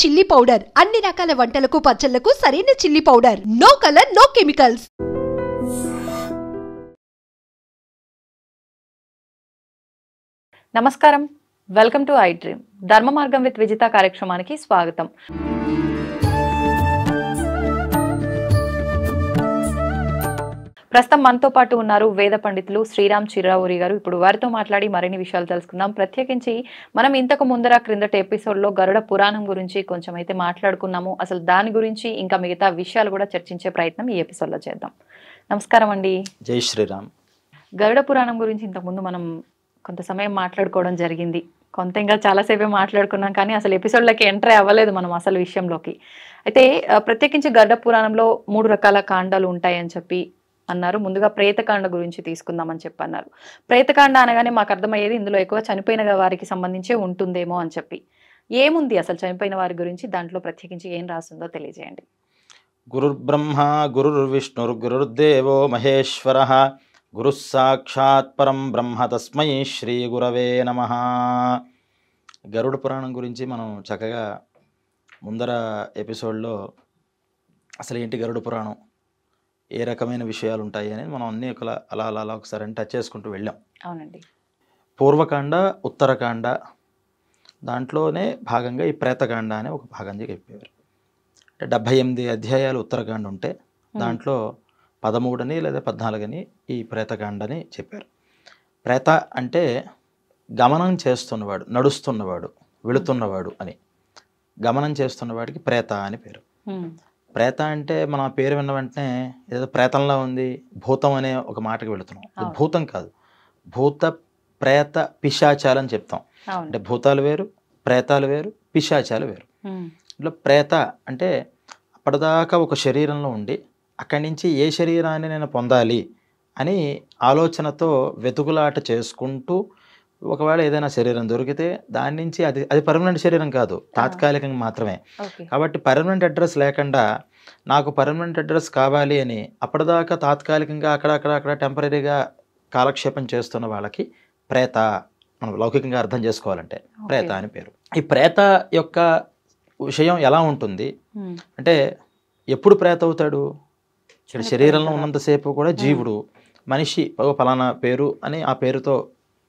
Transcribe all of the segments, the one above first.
Chilli powder అన్ని రకాల వంటలకు పచ్చళ్లకు సరైన chilli powder. No colour no chemicals. నమస్కారం, welcome to I dream. Dharma Margam with Vijitha కార్యక్రమానికి స్వాగతం. ప్రస్తుతం మనతో పాటు ఉన్నారు వేద పండితులు శ్రీరామ్ చిరావూరి గారు. ఇప్పుడు వారితో మాట్లాడి మరిన్ని విషయాలు తెలుసుకుందాం. ప్రత్యేకించి మనం ఇంతకు ముందర క్రిందటి ఎపిసోడ్లో గరుడ పురాణం గురించి కొంచెం అయితే మాట్లాడుకున్నాము. అసలు దాని గురించి ఇంకా మిగతా విషయాలు కూడా చర్చించే ప్రయత్నం ఈ ఎపిసోడ్లో చేద్దాం. నమస్కారం అండి. జై శ్రీరామ్. గరుడ పురాణం గురించి ఇంతకుముందు మనం కొంత సమయం మాట్లాడుకోవడం జరిగింది. కొంత ఇంకా చాలాసేపే మాట్లాడుకున్నాం, కానీ అసలు ఎపిసోడ్లోకి ఎంటర్ అవ్వలేదు మనం అసలు విషయంలోకి. అయితే ప్రత్యేకించి గరుడ పురాణంలో 3 రకాల కాండాలు ఉంటాయని చెప్పి అన్నారు. ముందుగా ప్రేతకాండ గురించి తీసుకుందామని చెప్పి అన్నారు. ప్రేతకాండ అనగానే మాకు అర్థమయ్యేది ఇందులో ఎక్కువ చనిపోయిన వారికి సంబంధించే ఉంటుందేమో అని చెప్పి. ఏముంది అసలు చనిపోయిన వారి గురించి, దాంట్లో ప్రత్యేకించి ఏం రాస్తుందో తెలియజేయండి. గురుర్బ్రహ్మ గురుర్విష్ణుర్ గురుర్దేవో మహేశ్వరః గురుః సాక్షాత్ పరం బ్రహ్మ తస్మై శ్రీ గురవే నమః. గరుడ పురాణం గురించి మనం చక్కగా ముందర ఎపిసోడ్లో అసలు ఏంటి గరుడ పురాణం, ఏ రకమైన విషయాలు ఉంటాయి అనేది మనం అన్నీ అలా అలా ఒకసారి టచ్ చేసుకుంటూ వెళ్ళాం. అవునండి. పూర్వకాండ, ఉత్తరకాండ, దాంట్లోనే భాగంగా ఈ ప్రేతకాండ అనే ఒక భాగంగా చెప్పేవారు. అంటే 78 అధ్యాయాలు ఉత్తరకాండ ఉంటే దాంట్లో 13 లేదా 14 ఈ ప్రేతకాండని చెప్పారు. ప్రేత అంటే గమనం చేస్తున్నవాడు, నడుస్తున్నవాడు, వెళుతున్నవాడు అని. గమనం చేస్తున్నవాడికి ప్రేత అని పేరు. ప్రేత అంటే మన పేరు విన్న వెంటనే ఏదో ప్రేతంలా ఉంది, భూతం అనే ఒక మాటకి వెళుతున్నాం. భూతం కాదు, భూత ప్రేత పిశాచాలు అని చెప్తాం. అంటే భూతాలు వేరు, ప్రేతాలు వేరు, పిశాచాలు వేరు. ఇట్లా ప్రేత అంటే అప్పటిదాకా ఒక శరీరంలో ఉండి అక్కడి నుంచి ఏ శరీరాన్ని నేను పొందాలి అని ఆలోచనతో వెతుకులాట చేసుకుంటూ ఒకవేళ ఏదైనా శరీరం దొరికితే దాని నుంచి అది పర్మనెంట్ శరీరం కాదు, తాత్కాలికంగా మాత్రమే. కాబట్టి పర్మనెంట్ అడ్రస్ లేకుండా నాకు పర్మనెంట్ అడ్రస్ కావాలి అని అప్పటిదాకా తాత్కాలికంగా అక్కడ టెంపరీగా కాలక్షేపం చేస్తున్న వాళ్ళకి ప్రేత, మనం లౌకికంగా అర్థం చేసుకోవాలంటే ప్రేత అని పేరు. ఈ ప్రేత యొక్క విషయం ఎలా ఉంటుంది అంటే, ఎప్పుడు ప్రేత అవుతాడు? ఇక్కడ శరీరంలో ఉన్నంతసేపు కూడా జీవుడు, మనిషి ఫలానా పేరు అని ఆ పేరుతో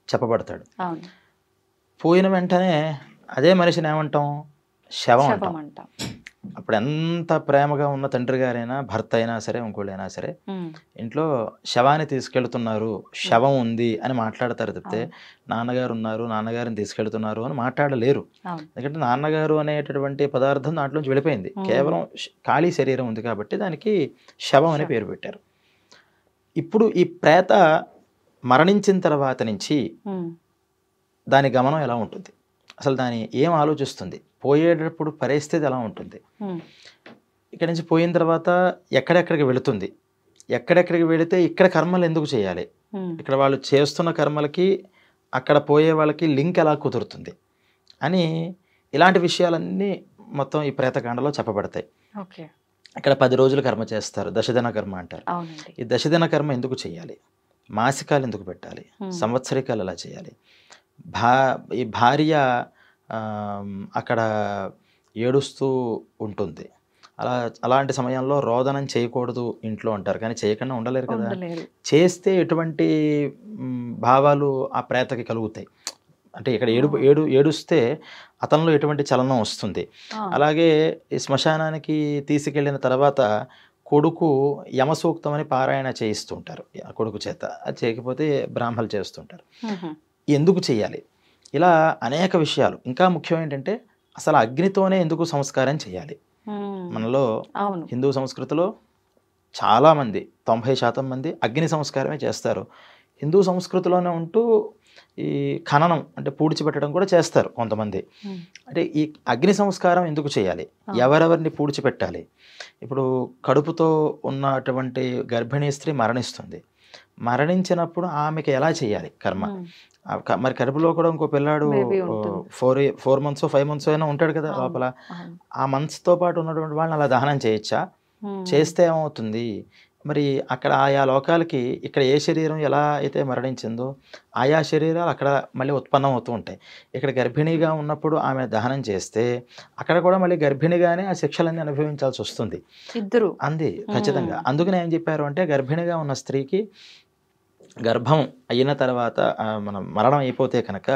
చెప్పబడతాడు. పోయిన వెంటనే అదే మనిషిని ఏమంటాం? శవం అంటాం. అప్పుడు ఎంత ప్రేమగా ఉన్న తండ్రి గారైనా, భర్త అయినా సరే, ఇంకోళ్ళైనా సరే ఇంట్లో శవాన్ని తీసుకెళ్తున్నారు, శవం ఉంది అని మాట్లాడతారు తప్పితే నాన్నగారు ఉన్నారు, నాన్నగారిని తీసుకెళ్తున్నారు అని మాట్లాడలేరు. ఎందుకంటే నాన్నగారు అనేటటువంటి పదార్థం దాంట్లోంచి వెళ్ళిపోయింది. కేవలం ఖాళీ శరీరం ఉంది కాబట్టి దానికి శవం అనే పేరు పెట్టారు. ఇప్పుడు ఈ ప్రేత మరణించిన తర్వాత నుంచి దాని గమనం ఎలా ఉంటుంది, అసలు దాని ఏం ఆలోచిస్తుంది, పోయేటప్పుడు పరిస్థితి ఎలా ఉంటుంది, ఇక్కడి నుంచి పోయిన తర్వాత ఎక్కడెక్కడికి వెళుతుంది, ఎక్కడెక్కడికి వెళితే ఇక్కడ కర్మలు ఎందుకు చేయాలి, ఇక్కడ వాళ్ళు చేస్తున్న కర్మలకి అక్కడ పోయే వాళ్ళకి లింక్ ఎలా కుదురుతుంది అని ఇలాంటి విషయాలన్నీ మొత్తం ఈ ప్రేతకాండలో చెప్పబడతాయి. ఇక్కడ 10 రోజులు కర్మ చేస్తారు, దశదిన కర్మ అంటారు. ఈ దశదిన కర్మ ఎందుకు చేయాలి, మాసికాలు ఎందుకు పెట్టాలి, సంవత్సరికాలు ఎలా చేయాలి, ఈ భార్య అక్కడ ఏడుస్తూ ఉంటుంది, అలాంటి సమయంలో రోదనం చేయకూడదు ఇంట్లో అంటారు, కానీ చేయకుండా ఉండలేరు కదా. చేస్తే ఎటువంటి భావాలు ఆ ప్రేతకి కలుగుతాయి అంటే, ఇక్కడ ఏడుస్తే అతనిలో ఎటువంటి చలనం వస్తుంది. అలాగే ఈ శ్మశానానికి తీసుకెళ్ళిన తర్వాత కొడుకు యమసూక్తం అని పారాయణ చేయిస్తుంటారు కొడుకు చేత, అది చేయకపోతే బ్రాహ్మలు చేస్తుంటారు. ఎందుకు చేయాలి, ఇలా అనేక విషయాలు. ఇంకా ముఖ్యం ఏంటంటే అసలు అగ్నితోనే ఎందుకు సంస్కారం చేయాలి. మనలో హిందూ సంస్కృతిలో చాలామంది 90% మంది అగ్ని సంస్కారమే చేస్తారు. హిందూ సంస్కృతిలోనే ఉంటూ ఈ ఖననం అంటే పూడ్చిపెట్టడం కూడా చేస్తారు కొంతమంది. అంటే ఈ అగ్ని సంస్కారం ఎందుకు చేయాలి, ఎవరెవరిని పూడ్చిపెట్టాలి. ఇప్పుడు కడుపుతో ఉన్నటువంటి గర్భిణీ స్త్రీ మరణిస్తుంది, మరణించినప్పుడు ఆమెకి ఎలా చేయాలి కర్మ. మరి కడుపులో కూడా ఇంకో పిల్లాడు 4 months 5 months అయినా ఉంటాడు కదా లోపల. ఆ మంత్స్తో పాటు ఉన్నటువంటి వాళ్ళని అలా దహనం చేయొచ్చా, చేస్తే ఏమవుతుంది, మరి అక్కడ ఆయా లోకాలకి ఇక్కడ ఏ శరీరం ఎలా అయితే మరణించిందో ఆయా శరీరాలు అక్కడ మళ్ళీ ఉత్పన్నం అవుతూ ఉంటాయి. ఇక్కడ గర్భిణీగా ఉన్నప్పుడు ఆమె దహనం చేస్తే అక్కడ కూడా మళ్ళీ గర్భిణిగానే ఆ శిక్షలన్నీ అనుభవించాల్సి వస్తుంది. ఇద్దరు అంది ఖచ్చితంగా. అందుకని ఏం చెప్పారు అంటే గర్భిణిగా ఉన్న స్త్రీకి గర్భం అయిన తర్వాత మనం మరణం అయిపోతే కనుక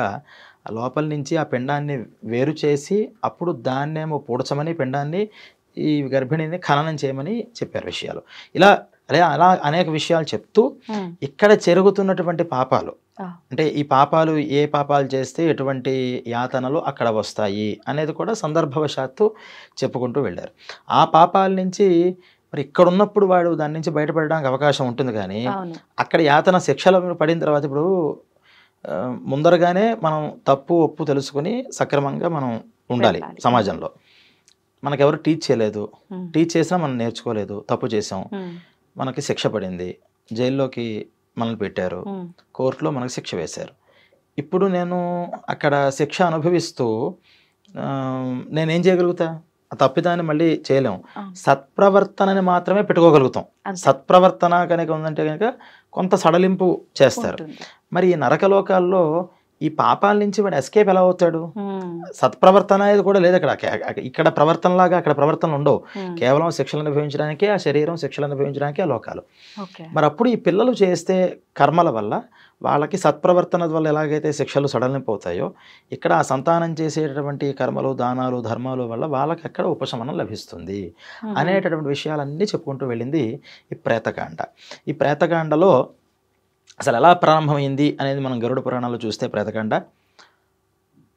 లోపల నుంచి ఆ పిండాన్ని వేరు చేసి అప్పుడు దాన్నేమో పూడ్చమని పిండాన్ని ఈ గర్భిణిని ఖననం చేయమని చెప్పారు విషయాలు. ఇలా అలా అనేక విషయాలు చెప్తూ ఇక్కడ జరుగుతున్నటువంటి పాపాలు అంటే ఈ పాపాలు ఏ పాపాలు చేస్తే ఎటువంటి యాతనలు అక్కడ వస్తాయి అనేది కూడా సందర్భవశాత్తు చెప్పుకుంటూ వెళ్ళారు. ఆ పాపాల నుంచి మరి ఇక్కడ ఉన్నప్పుడు వాడు దాని నుంచి బయటపడడానికి అవకాశం ఉంటుంది, కానీ అక్కడ యాతన శిక్షలు పడిన తర్వాత ఇప్పుడు ముందరగానే మనం తప్పు ఒప్పు తెలుసుకుని సక్రమంగా మనం ఉండాలి సమాజంలో. మనకెవరు టీచ్ చేయలేదు, టీచ్ చేసినా మనం నేర్చుకోలేదు, తప్పు చేసాం, మనకి శిక్ష పడింది, జైల్లోకి మనల్ని పెట్టారు, కోర్టులో మనకు శిక్ష వేశారు. ఇప్పుడు నేను అక్కడ శిక్ష అనుభవిస్తూ నేనేం చేయగలుగుతా? ఆ తప్పిదాన్ని మళ్ళీ చేయలేము. సత్ప్రవర్తనని మాత్రమే పెట్టుకోగలుగుతాం. సత్ప్రవర్తన కనుక ఉందంటే కనుక కొంత సడలింపు చేస్తారు. మరి ఈ నరకలోకాల్లో ఈ పాపాల నుంచి వాడు ఎస్కేప్ ఎలా అవుతాడు? సత్ప్రవర్తన అనేది కూడా లేదు అక్కడ. ఇక్కడ ప్రవర్తనలాగా అక్కడ ప్రవర్తనలు ఉండవు. కేవలం శిక్షలు అనుభవించడానికే ఆ శరీరం, శిక్షలు అనుభవించడానికే ఆ లోకాలు. మరి అప్పుడు ఈ పిల్లలు చేస్తే కర్మల వల్ల వాళ్ళకి సత్ప్రవర్తన వల్ల ఎలాగైతే శిక్షలు సడలింపోతాయో ఇక్కడ ఆ సంతానం చేసేటటువంటి కర్మలు, దానాలు, ధర్మాలు వల్ల వాళ్ళకి ఎక్కడ ఉపశమనం లభిస్తుంది అనేటటువంటి విషయాలన్నీ చెప్పుకుంటూ వెళ్ళింది ఈ ప్రేతకాండ. ఈ ప్రేతకాండలో అసలు ఎలా ప్రారంభమైంది అనేది మనం గరుడ పురాణాలు చూస్తే ప్రేతకాండ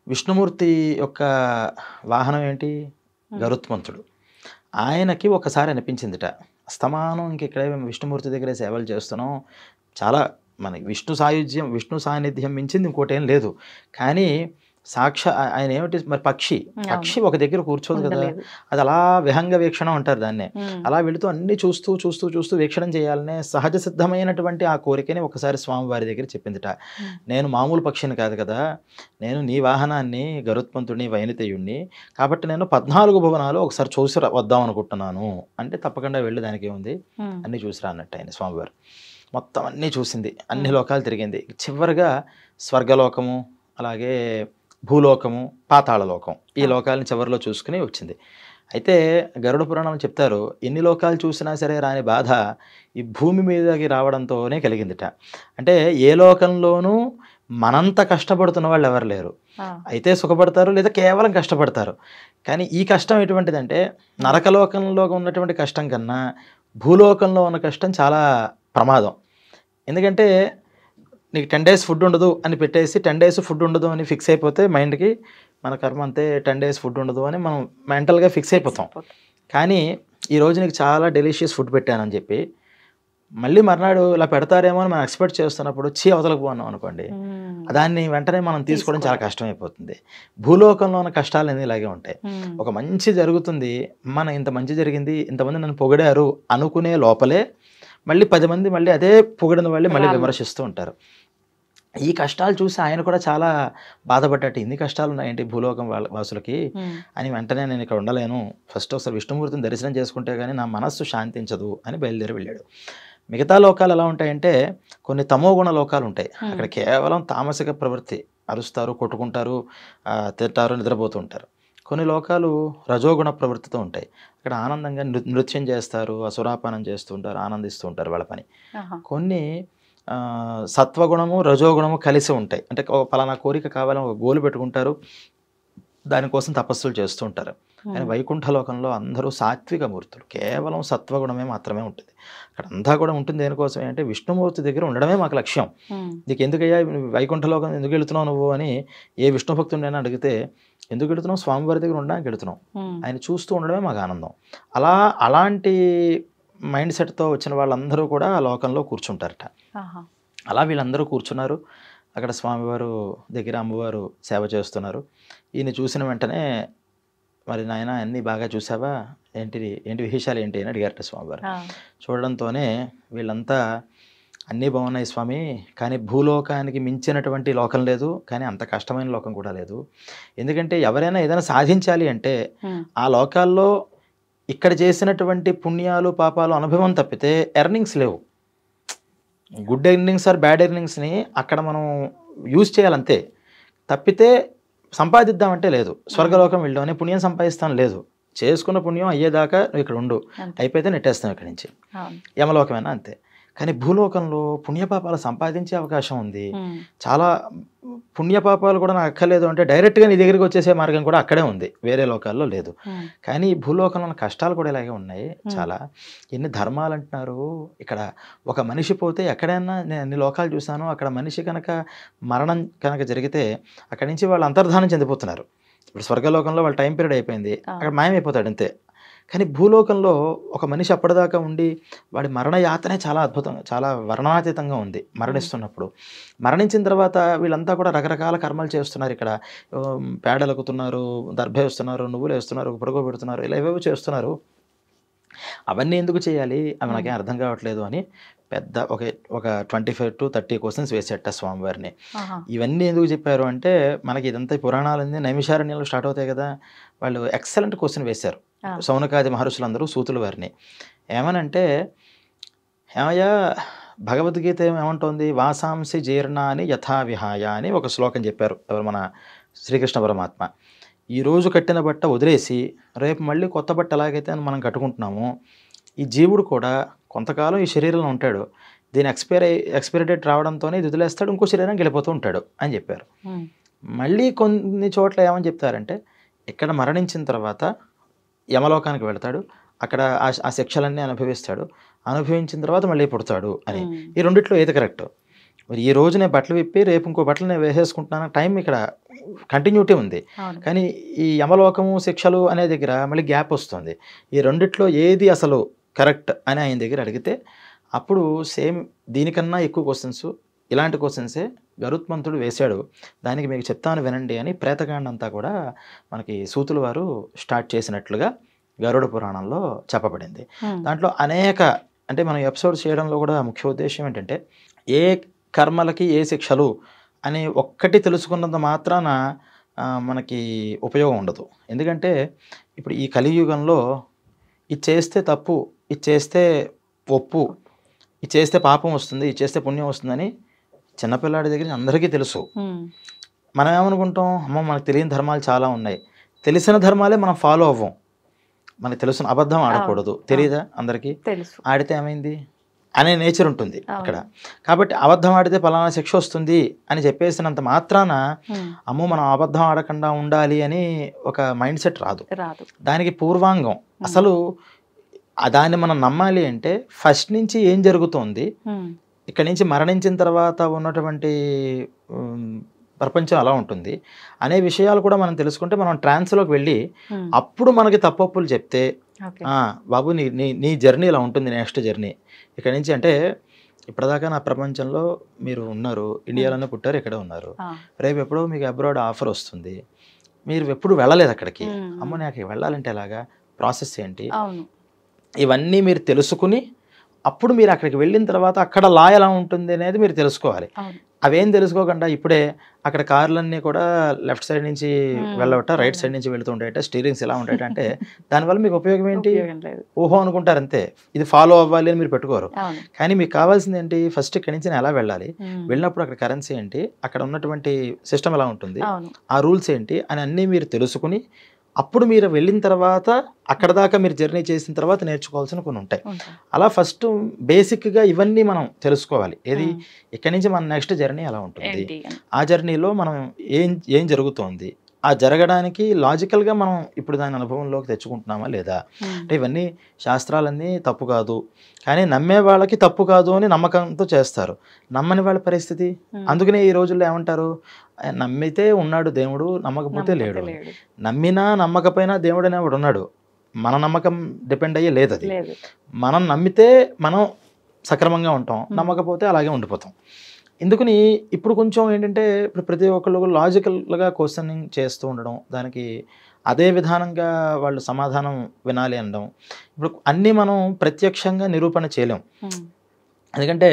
విష్ణుమూర్తి యొక్క వాహనం ఏంటి? గరుత్మంతుడు. ఆయనకి ఒకసారి అనిపించిందిట, అస్తమానం ఇంక ఇక్కడే విష్ణుమూర్తి దగ్గరే సేవలు చేస్తున్నాం, చాలా మనకి విష్ణు సాన్నిధ్యం మించింది ఇంకోటి ఏం లేదు. కానీ ఆయన ఏమిటి మరి పక్షి ఒక దగ్గర కూర్చోదు కదా, అది అలా విహంగ వీక్షణం అంటారు దాన్నే. అలా వెళుతూ అన్ని చూస్తూ చూస్తూ చూస్తూ వీక్షణం చేయాలనే సహజ సిద్ధమైనటువంటి ఆ కోరికని ఒకసారి స్వామివారి దగ్గర చెప్పిందిట. నేను మామూలు పక్షిని కాదు కదా, నేను నీ వాహనాన్ని గరుత్మంతుడిని, వైనతేయుడిని, కాబట్టి నేను 14 భువనాలు ఒకసారి చూసి వద్దాం అనుకుంటున్నాను అంటే తప్పకుండా వెళ్ళి దానికి ఏముంది అన్ని చూసిరా అన్నట్టు ఆయన స్వామివారు. మొత్తం అన్నీ చూసింది, అన్ని లోకాలు తిరిగింది. చివరిగా స్వర్గలోకము, అలాగే భూలోకము, పాతాళలోకం, ఈ లోకాలను చివరిలో చూసుకుని వచ్చింది. అయితే గరుడ పురాణం చెప్తారు, ఎన్ని లోకాలు చూసినా సరే రాని బాధ ఈ భూమి మీదకి రావడంతోనే కలిగిందిట. అంటే ఏ లోకంలోనూ మనంత కష్టపడుతున్న వాళ్ళు ఎవరు లేరు. అయితే సుఖపడతారు లేదా కేవలం కష్టపడతారు. కానీ ఈ కష్టం ఎటువంటిదంటే నరకలోకంలో ఉన్నటువంటి కష్టం కన్నా భూలోకంలో ఉన్న కష్టం చాలా ప్రమాదం. ఎందుకంటే నీకు 10 days ఫుడ్ ఉండదు అని పెట్టేసి 10 days ఫుడ్ ఉండదు అని ఫిక్స్ అయిపోతే మైండ్కి మన కర్మ అంతే, 10 days ఫుడ్ ఉండదు అని మనం మెంటల్గా ఫిక్స్ అయిపోతాం. కానీ ఈరోజు నీకు చాలా డెలిషియస్ ఫుడ్ పెట్టానని చెప్పి మళ్ళీ మర్నాడు ఇలా పెడతారేమో అని మనం ఎక్స్పెక్ట్ చేస్తున్నప్పుడు అవతలకు పోన్నాం అనుకోండి, దాన్ని వెంటనే మనం తీసుకోవడం చాలా కష్టమైపోతుంది. భూలోకంలో ఉన్న కష్టాలు అనేది ఇలాగే ఉంటాయి. ఒక మంచి జరుగుతుంది, మన ఇంత మంచి జరిగింది, ఇంతమంది నన్ను పొగిడారు అనుకునే లోపలే మళ్ళీ 10 మంది మళ్ళీ అదే పొగిడిన వాళ్ళు మళ్ళీ విమర్శిస్తూ ఉంటారు. ఈ కష్టాలు చూసి ఆయన కూడా చాలా బాధపడ్డట్టు, ఇన్ని కష్టాలు ఉన్నాయండి భూలోకం వాసులకి అని. వెంటనే నేను ఇక్కడ ఉండలేను, ఫస్ట్ ఒకసారి విష్ణుమూర్తిని దర్శనం చేసుకుంటే కానీ నా మనస్సు శాంతించదు అని బయలుదేరి వెళ్ళాడు. మిగతా లోకాలు ఎలా ఉంటాయంటే కొన్ని తమోగుణ లోకాలు ఉంటాయి. అక్కడ కేవలం తామసిక ప్రవృత్తి, అరుస్తారు, కొట్టుకుంటారు, తింటారు, నిద్రపోతూ ఉంటారు. కొన్ని లోకాలు రజోగుణ ప్రవృత్తితో ఉంటాయి. అక్కడ ఆనందంగా నృత్యం చేస్తారు, అసురాపానం చేస్తూ ఉంటారు, ఆనందిస్తూ ఉంటారు వాళ్ళ పని. కొన్ని సత్వగుణము, రజోగుణము కలిసి ఉంటాయి. అంటే పలానా కోరిక కావాలని ఒక గోలు పెట్టుకుంటారు, దానికోసం తపస్సులు చేస్తూ ఉంటారు. కానీ వైకుంఠలోకంలో అందరూ సాత్విక మూర్తులు, కేవలం సత్వగుణమే మాత్రమే ఉంటుంది. అక్కడ అంతా కూడా ఉంటుంది దేనికోసం అంటే విష్ణుమూర్తి దగ్గర ఉండడమే మాకు లక్ష్యం. నీకు ఎందుకయ్యా వైకుంఠలోకం ఎందుకు వెళుతున్నావు నువ్వు అని ఏ విష్ణు భక్తుడినైనా అడిగితే, ఎందుకు వెళుతున్నావు? స్వామివారి దగ్గర ఉండడానికి వెళుతున్నాం, ఆయన చూస్తూ ఉండడమే మాకు ఆనందం. అలాంటి మైండ్ సెట్తో వచ్చిన వాళ్ళందరూ కూడా ఆ లోకంలో కూర్చుంటారట. అలా వీళ్ళందరూ కూర్చున్నారు. అక్కడ స్వామివారు దగ్గర అమ్మవారు సేవ చేస్తున్నారు. ఈయన చూసిన వెంటనే, మరి నాయన అన్నీ బాగా చూసావా, ఏంటి విశేషాలు ఏంటి అని అడిగారట స్వామివారు. చూడడంతోనే వీళ్ళంతా అన్నీ బాగున్నాయి స్వామి, కానీ భూలోకానికి మించినటువంటి లోకం లేదు, కానీ అంత కష్టమైన లోకం కూడా లేదు. ఎందుకంటే ఎవరైనా ఏదైనా సాధించాలి అంటే ఆ లోకాల్లో ఇక్కడ చేసినటువంటి పుణ్యాలు పాపాలు అనుభవం తప్పితే ఎర్నింగ్స్ లేవు. గుడ్ ఎర్నింగ్స్ ఆర్ బ్యాడ్ ఎర్నింగ్స్ని అక్కడ మనం యూజ్ చేయాలంతే, తప్పితే సంపాదిద్దామంటే లేదు. స్వర్గలోకం వెళ్ళామని పుణ్యం సంపాదిస్తాం లేదు. చేసుకున్న పుణ్యం అయ్యేదాకా నువ్వు ఇక్కడ ఉండు, అయిపోతే నెట్టేస్తాం ఇక్కడి నుంచి. యమలోకమైనా అంతే. కానీ భూలోకంలో పుణ్యపాపాలు సంపాదించే అవకాశం ఉంది. చాలా పుణ్యపాపాలు కూడా నాకు అక్కర్లేదు అంటే డైరెక్ట్గా నీ దగ్గరికి వచ్చేసే మార్గం కూడా అక్కడే ఉంది, వేరే లోకాల్లో లేదు. కానీ భూలోకంలో కష్టాలు కూడా ఇలాగే ఉన్నాయి చాలా. ఎన్ని ధర్మాలు అంటున్నారు. ఇక్కడ ఒక మనిషి పోతే ఎక్కడైనా నేను అన్ని లోకాలు చూశాను, అక్కడ మనిషి కనుక మరణం కనుక జరిగితే అక్కడి నుంచి వాళ్ళు అంతర్ధానం చెందిపోతున్నారు. ఇప్పుడు స్వర్గలోకంలో వాళ్ళ టైం పీరియడ్ అయిపోయింది, అక్కడ మాయమైపోతాడు అంతే. కానీ భూలోకంలో ఒక మనిషి అప్పటిదాకా ఉండి వాడి మరణ యాతనే చాలా అద్భుతంగా, చాలా వర్ణనాతీతంగా ఉంది. మరణిస్తున్నప్పుడు, మరణించిన తర్వాత వీళ్ళంతా కూడా రకరకాల కర్మలు చేస్తున్నారు. ఇక్కడ పేడలకుతున్నారు, దర్భ వేస్తున్నారు, నువ్వులు వేస్తున్నారు, పొడుగు పెడుతున్నారు, ఇలా ఏవేవో చేస్తున్నారు. అవన్నీ ఎందుకు చేయాలి అవి నాకేం అర్థం కావట్లేదు అని పెద్ద ఒక 25 to 30 క్వశ్చన్స్ వేసేట స్వామివారిని. ఇవన్నీ ఎందుకు చెప్పారు అంటే మనకి ఇదంతా పురాణాలన్నీ నైమిషారణ్యంలో స్టార్ట్ అవుతాయి కదా. వాళ్ళు ఎక్సలెంట్ క్వశ్చన్ వేశారు శౌనకాది మహర్షులందరూ సూతుల వారిని. ఏమనంటే, ఏమయ్యా భగవద్గీత ఏమంటోంది, వాసాంసి జీర్ణాని యథావిహాయ అని ఒక శ్లోకం చెప్పారు ఎవరు, మన శ్రీకృష్ణ పరమాత్మ. ఈరోజు కట్టిన బట్ట వదిలేసి రేపు మళ్ళీ కొత్త బట్ట ఎలాగైతే మనం కట్టుకుంటున్నామో, ఈ జీవుడు కూడా కొంతకాలం ఈ శరీరంలో ఉంటాడు, దీని ఎక్స్పైరీ డేట్ రావడంతోనే ఇది వదిలేస్తాడు, ఇంకో శరీరానికి వెళ్ళిపోతూ ఉంటాడు అని చెప్పారు. మళ్ళీ కొన్ని చోట్ల ఏమని చెప్తారంటే, ఇక్కడ మరణించిన తర్వాత యమలోకానికి వెళ్తాడు, అక్కడ ఆ శిక్షలన్నీ అనుభవించిన తర్వాత మళ్ళీ పుడతాడు అని. ఈ రెండిట్లో ఏది కరెక్ట్? మరి ఈ రోజు నేను బట్టలు విప్పి రేపు ఇంకో బట్టలు నేను వేసేసుకుంటున్నాను, టైం ఇక్కడ కంటిన్యూటీ ఉంది. కానీ ఈ యమలోకము శిక్షలు అనే దగ్గర మళ్ళీ గ్యాప్ వస్తుంది. ఈ రెండిట్లో ఏది అసలు కరెక్ట్ అని ఆయన దగ్గర అడిగితే అప్పుడు సేమ్ దీనికన్నా ఎక్కువ క్వశ్చన్స్, ఇలాంటి క్వశ్చన్సే గరుత్మంతుడు వేశాడు. దానికి మీకు చెప్తాను వినండి అని ప్రేతకాండ అంతా కూడా మనకి సూతుల వారు స్టార్ట్ చేసినట్లుగా గరుడ పురాణంలో చెప్పబడింది. దాంట్లో అనేక, అంటే మనం ఎపిసోడ్స్ చేయడంలో కూడా ముఖ్య ఉద్దేశం ఏంటంటే, ఏ కర్మలకి ఏ శిక్షలు అని ఒక్కటి తెలుసుకున్నంత మాత్రాన మనకి ఉపయోగం ఉండదు. ఎందుకంటే ఇప్పుడు ఈ కలియుగంలో ఇది చేస్తే తప్పు, ఇది చేస్తే ఒప్పు, ఇది చేస్తే పాపం వస్తుంది, ఇది చేస్తే పుణ్యం వస్తుందని చిన్నపిల్లాడి దగ్గర అందరికీ తెలుసు. మనం ఏమనుకుంటాం, అమ్మ మనకు తెలియని ధర్మాలు చాలా ఉన్నాయి, తెలిసిన ధర్మాలే మనం ఫాలో అవ్వం. మనకు తెలుసు అబద్ధం ఆడకూడదు, తెలియదా అందరికీ, ఆడితే ఏమైంది అనే నేచర్ ఉంటుంది అక్కడ. కాబట్టి అబద్ధం ఆడితే పలానా శిక్ష వస్తుంది అని చెప్పేసినంత మాత్రాన అమ్మో మనం అబద్ధం ఆడకుండా ఉండాలి అని ఒక మైండ్ సెట్ రాదు. దానికి పూర్వాంగం అసలు దాన్ని మనం నమ్మాలి అంటే ఫస్ట్ నుంచి ఏం జరుగుతోంది, ఇక్కడ నుంచి మరణించిన తర్వాత ఉన్నటువంటి ప్రపంచం అలా ఉంటుంది అనే విషయాలు కూడా మనం తెలుసుకుంటే మనం ట్రాన్స్లోకి వెళ్ళి అప్పుడు మనకి తప్పొప్పులు చెప్తే, బాబు నీ జర్నీ ఇలా ఉంటుంది, నెక్స్ట్ జర్నీ ఇక్కడ నుంచి. అంటే ఇప్పటిదాకా నా ప్రపంచంలో మీరు ఉన్నారు, ఇండియాలోనే పుట్టారు, ఇక్కడే ఉన్నారు, రేపు ఎప్పుడో మీకు అబ్రాడ్ ఆఫర్ వస్తుంది, మీరు ఎప్పుడు వెళ్ళలేదు అక్కడికి, అమ్మ నాకు వెళ్ళాలంటే ఎలాగా, ప్రాసెస్ ఏంటి, ఇవన్నీ మీరు తెలుసుకుని అప్పుడు మీరు అక్కడికి వెళ్ళిన తర్వాత అక్కడ లా ఎలా ఉంటుంది అనేది మీరు తెలుసుకోవాలి. అవేం తెలుసుకోకుండా ఇప్పుడే అక్కడ కార్లన్నీ కూడా లెఫ్ట్ సైడ్ నుంచి వెళ్ళవట, రైట్ సైడ్ నుంచి వెళుతూ ఉంటాయట, స్టీరింగ్స్ ఎలా ఉంటాయట అంటే దానివల్ల మీకు ఉపయోగం ఏంటి? ఊహో అనుకుంటారు అంతే, ఇది ఫాలో అవ్వాలి అని మీరు పెట్టుకోరు. కానీ మీకు కావాల్సింది ఏంటి, ఫస్ట్ ఇక్కడి నుంచి నేను ఎలా వెళ్ళాలి, వెళ్ళినప్పుడు అక్కడ కరెన్సీ ఏంటి, అక్కడ ఉన్నటువంటి సిస్టమ్ ఎలా ఉంటుంది, ఆ రూల్స్ ఏంటి అని అన్నీ మీరు తెలుసుకుని అప్పుడు మీరు వెళ్ళిన తర్వాత అక్కడ దాకా మీరు జర్నీ చేసిన తర్వాత నేర్చుకోవాల్సిన కొన్ని ఉంటాయి. అలా ఫస్ట్ బేసిక్గా ఇవన్నీ మనం తెలుసుకోవాలి. ఏది ఇక్కడి నుంచి మన నెక్స్ట్ జర్నీ ఎలా ఉంటుంది, ఆ జర్నీలో మనం ఏం జరుగుతోంది, ఆ జరగడానికి లాజికల్గా మనం ఇప్పుడు దాని అనుభవంలోకి తెచ్చుకుంటున్నామా లేదా. అంటే ఇవన్నీ శాస్త్రాలన్నీ తప్పు కాదు, కానీ నమ్మే వాళ్ళకి తప్పు కాదు అని నమ్మకంతో చేస్తారు. నమ్మని వాళ్ళ పరిస్థితి, అందుకనే ఈ రోజుల్లో ఏమంటారు, నమ్మితే ఉన్నాడు దేవుడు, నమ్మకపోతే లేడు. నమ్మినా నమ్మకపోయినా దేవుడు అనేవాడు ఉన్నాడు, మన నమ్మకం డిపెండ్ అయ్యే లేదు. అది మనం నమ్మితే మనం సక్రమంగా ఉంటాం, నమ్మకపోతే అలాగే ఉండిపోతాం. ఎందుకని ఇప్పుడు కొంచెం ఏంటంటే ఇప్పుడు ప్రతి ఒక్కళ్ళు లాజికల్గా క్వశ్చనింగ్ చేస్తూ ఉండడం, దానికి అదే విధానంగా వాళ్ళు సమాధానం వినాలి అనడం. ఇప్పుడు అన్నీ మనం ప్రత్యక్షంగా నిరూపణ చేయలేం. ఎందుకంటే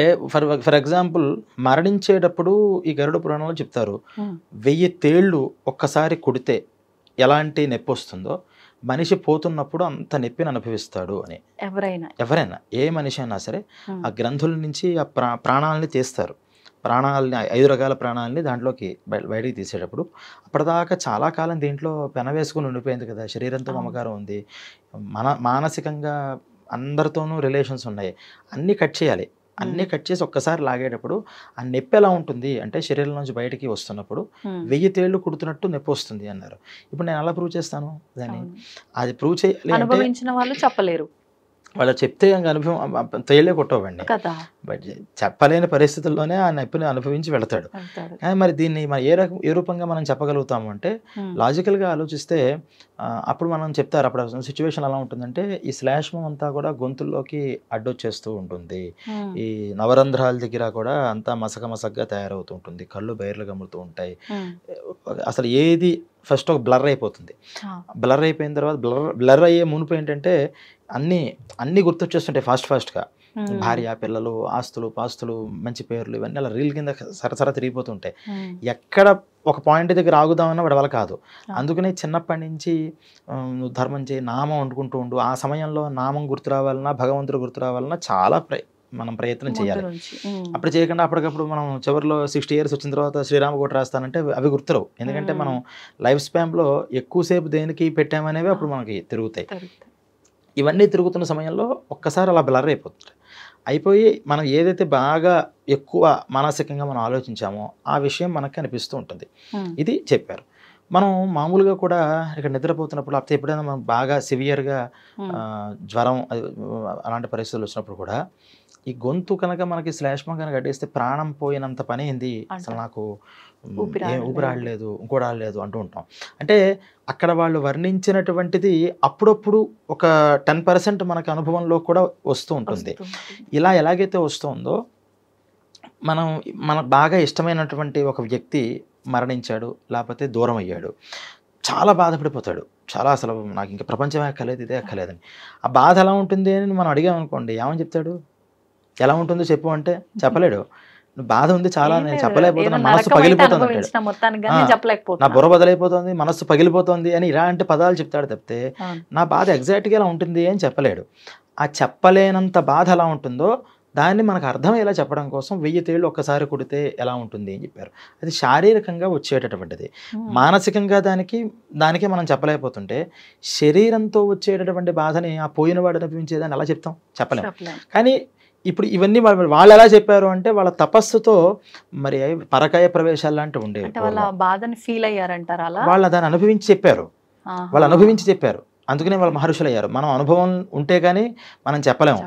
ఫర్ ఎగ్జాంపుల్ మరణించేటప్పుడు ఈ గరుడ పురాణంలో చెప్తారు, 1000 తేళ్ళు ఒక్కసారి కుడితే ఎలాంటి నొప్పి వస్తుందో మనిషి పోతున్నప్పుడు అంత నొప్పిని అనుభవిస్తాడు అని. ఎవరైనా ఏ మనిషి అయినా సరే ఆ గ్రంథుల నుంచి ఆ ప్రాణాలని తీస్తారు. ప్రాణాలని 5 రకాల ప్రాణాలని దాంట్లోకి బయటికి తీసేటప్పుడు అప్పటిదాకా చాలా కాలం దీంట్లో పెనవేసుకుని ఉండిపోయింది కదా, శరీరంతో మమకారం ఉంది, మానసికంగా అందరితోనూ రిలేషన్స్ ఉన్నాయి, అన్నీ కట్ చేయాలి. అన్నీ కట్ చేసి ఒక్కసారి లాగేటప్పుడు ఆ నొప్పి ఎలా ఉంటుంది అంటే శరీరం నుంచి బయటికి వస్తున్నప్పుడు 1000 తేళ్లు కుడుతున్నట్టు నొప్పి వస్తుంది అన్నారు. ఇప్పుడు నేను ఎలా ప్రూవ్ చేస్తాను దాన్ని? అది ప్రూవ్ చేయాలి అనుభవించిన వాళ్ళు చెప్పలేరు. వాళ్ళు చెప్తే అనుభవం తేళ్లే కొట్టవండి. బట్ చెప్పలేని పరిస్థితుల్లోనే ఆ నొప్పిని అనుభవించి వెళతాడు. కానీ మరి దీన్ని మరి ఏ రూపంగా మనం చెప్పగలుగుతాము అంటే లాజికల్గా ఆలోచిస్తే అప్పుడు మనం చెప్తారు, అప్పుడు సిచ్యువేషన్ ఎలా ఉంటుందంటే ఈ శ్లేష్మం అంతా కూడా గొంతుల్లోకి అడ్డొచ్చేస్తూ ఉంటుంది, ఈ నవరంధ్రాల దగ్గర కూడా అంతా మసకగా తయారవుతూ ఉంటుంది, కళ్ళు బయర్లు గమ్ముతూ ఉంటాయి. అసలు ఏది ఫస్ట్ ఒక బ్లర్ అయిపోతుంది. బ్లర్ అయిపోయిన తర్వాత బ్లర్ అయ్యే మునుపు ఏంటంటే అన్నీ గుర్తొచ్చేస్తుంటాయి ఫాస్ట్గా. భార్య, పిల్లలు, ఆస్తులు, పాస్తులు, మంచి పేర్లు, ఇవన్నీ అలా రీల్ కింద సరసర తిరిగిపోతుంటాయి. ఎక్కడ ఒక పాయింట్ దగ్గర ఆగుదామన్నా వాడి వల్ల కాదు. అందుకనే చిన్నప్పటి నుంచి నువ్వు ధర్మం చేయి, నామం వండుకుంటూ ఉండు. ఆ సమయంలో నామం గుర్తు రావాలన్నా, భగవంతుడు గుర్తు రావాలన్నా చాలా మనం ప్రయత్నం చేయాలి. అప్పుడు చేయకుండా అప్పటికప్పుడు మనం చివరిలో 60 years వచ్చిన తర్వాత శ్రీరామకోట రాస్తానంటే అవి గుర్తురావు. ఎందుకంటే మనం లైఫ్ స్పాన్లో ఎక్కువసేపు దేనికి పెట్టామనేవి అప్పుడు మనకి తిరుగుతాయి. ఇవన్నీ తిరుగుతున్న సమయంలో ఒక్కసారి అలా బ్లర్ అయిపోయి మనం ఏదైతే బాగా ఎక్కువ మానసికంగా మనం ఆలోచించామో ఆ విషయం మనకు అనిపిస్తూ ఉంటుంది. ఇది చెప్పారు. మనం మామూలుగా కూడా ఇక్కడ నిద్రపోతున్నప్పుడు లేకపోతే ఎప్పుడైనా మనం బాగా సివియర్గా జ్వరం అలాంటి పరిస్థితులు వచ్చినప్పుడు కూడా ఈ గొంతు కనుక మనకి శ్లేష్మం కనుక అడ్డేస్తే ప్రాణం పోయినంత పని ఏంది, అసలు నాకు ఊపిరాడలేదు, ఇంకోడాడలేదు అంటూ ఉంటాం. అంటే అక్కడ వాళ్ళు వర్ణించినటువంటిది అప్పుడప్పుడు ఒక 10% మనకు అనుభవంలో కూడా వస్తూ ఉంటుంది. ఇలా ఎలాగైతే వస్తుందో మనకు బాగా ఇష్టమైనటువంటి ఒక వ్యక్తి మరణించాడు, లేకపోతే దూరం అయ్యాడు, చాలా బాధపడిపోతాడు. చాలా అసలు నాకు ఇంకా ప్రపంచమే అక్కర్లేదు, ఇదే అక్కర్లేదని. ఆ బాధ ఎలా ఉంటుంది అని మనం అడిగామనుకోండి, ఏమని చెప్తాడు? ఎలా ఉంటుందో చెప్పు అంటే చెప్పలేడు. బాధ ఉంది చాలా, నేను చెప్పలేకపోతున్నా, మనస్సు పగిలిపోతుంది అంటాడు, నా బుర్ర బదలైపోతుంది, మనస్సు పగిలిపోతుంది అని ఇలాంటి పదాలు చెప్తాడు తప్పితే నా బాధ ఎగ్జాక్ట్గా ఎలా ఉంటుంది అని చెప్పలేడు. ఆ చెప్పలేనంత బాధ ఎలా ఉంటుందో దాన్ని మనకు అర్థమయ్యేలా చెప్పడం కోసం 1000 తేళ్లు ఒక్కసారి కుడితే ఎలా ఉంటుంది అని చెప్పారు. అది శారీరకంగా వచ్చేటటువంటిది. మానసికంగా దానికి మనం చెప్పలేకపోతుంటే శరీరంతో వచ్చేటటువంటి బాధని ఆ పోయిన వాడు అనిపించేదాన్ని ఎలా చెప్తాం? చెప్పలేం. కానీ ఇప్పుడు ఇవన్నీ వాళ్ళు ఎలా చెప్పారు అంటే వాళ్ళ తపస్సుతో మరి పరకాయ ప్రవేశాలు లాంటివి ఉండేవి. వాళ్ళు దాన్ని అనుభవించి చెప్పారు. అందుకనే వాళ్ళు మహర్షులు అయ్యారు. మనం అనుభవం ఉంటే కానీ మనం చెప్పలేము.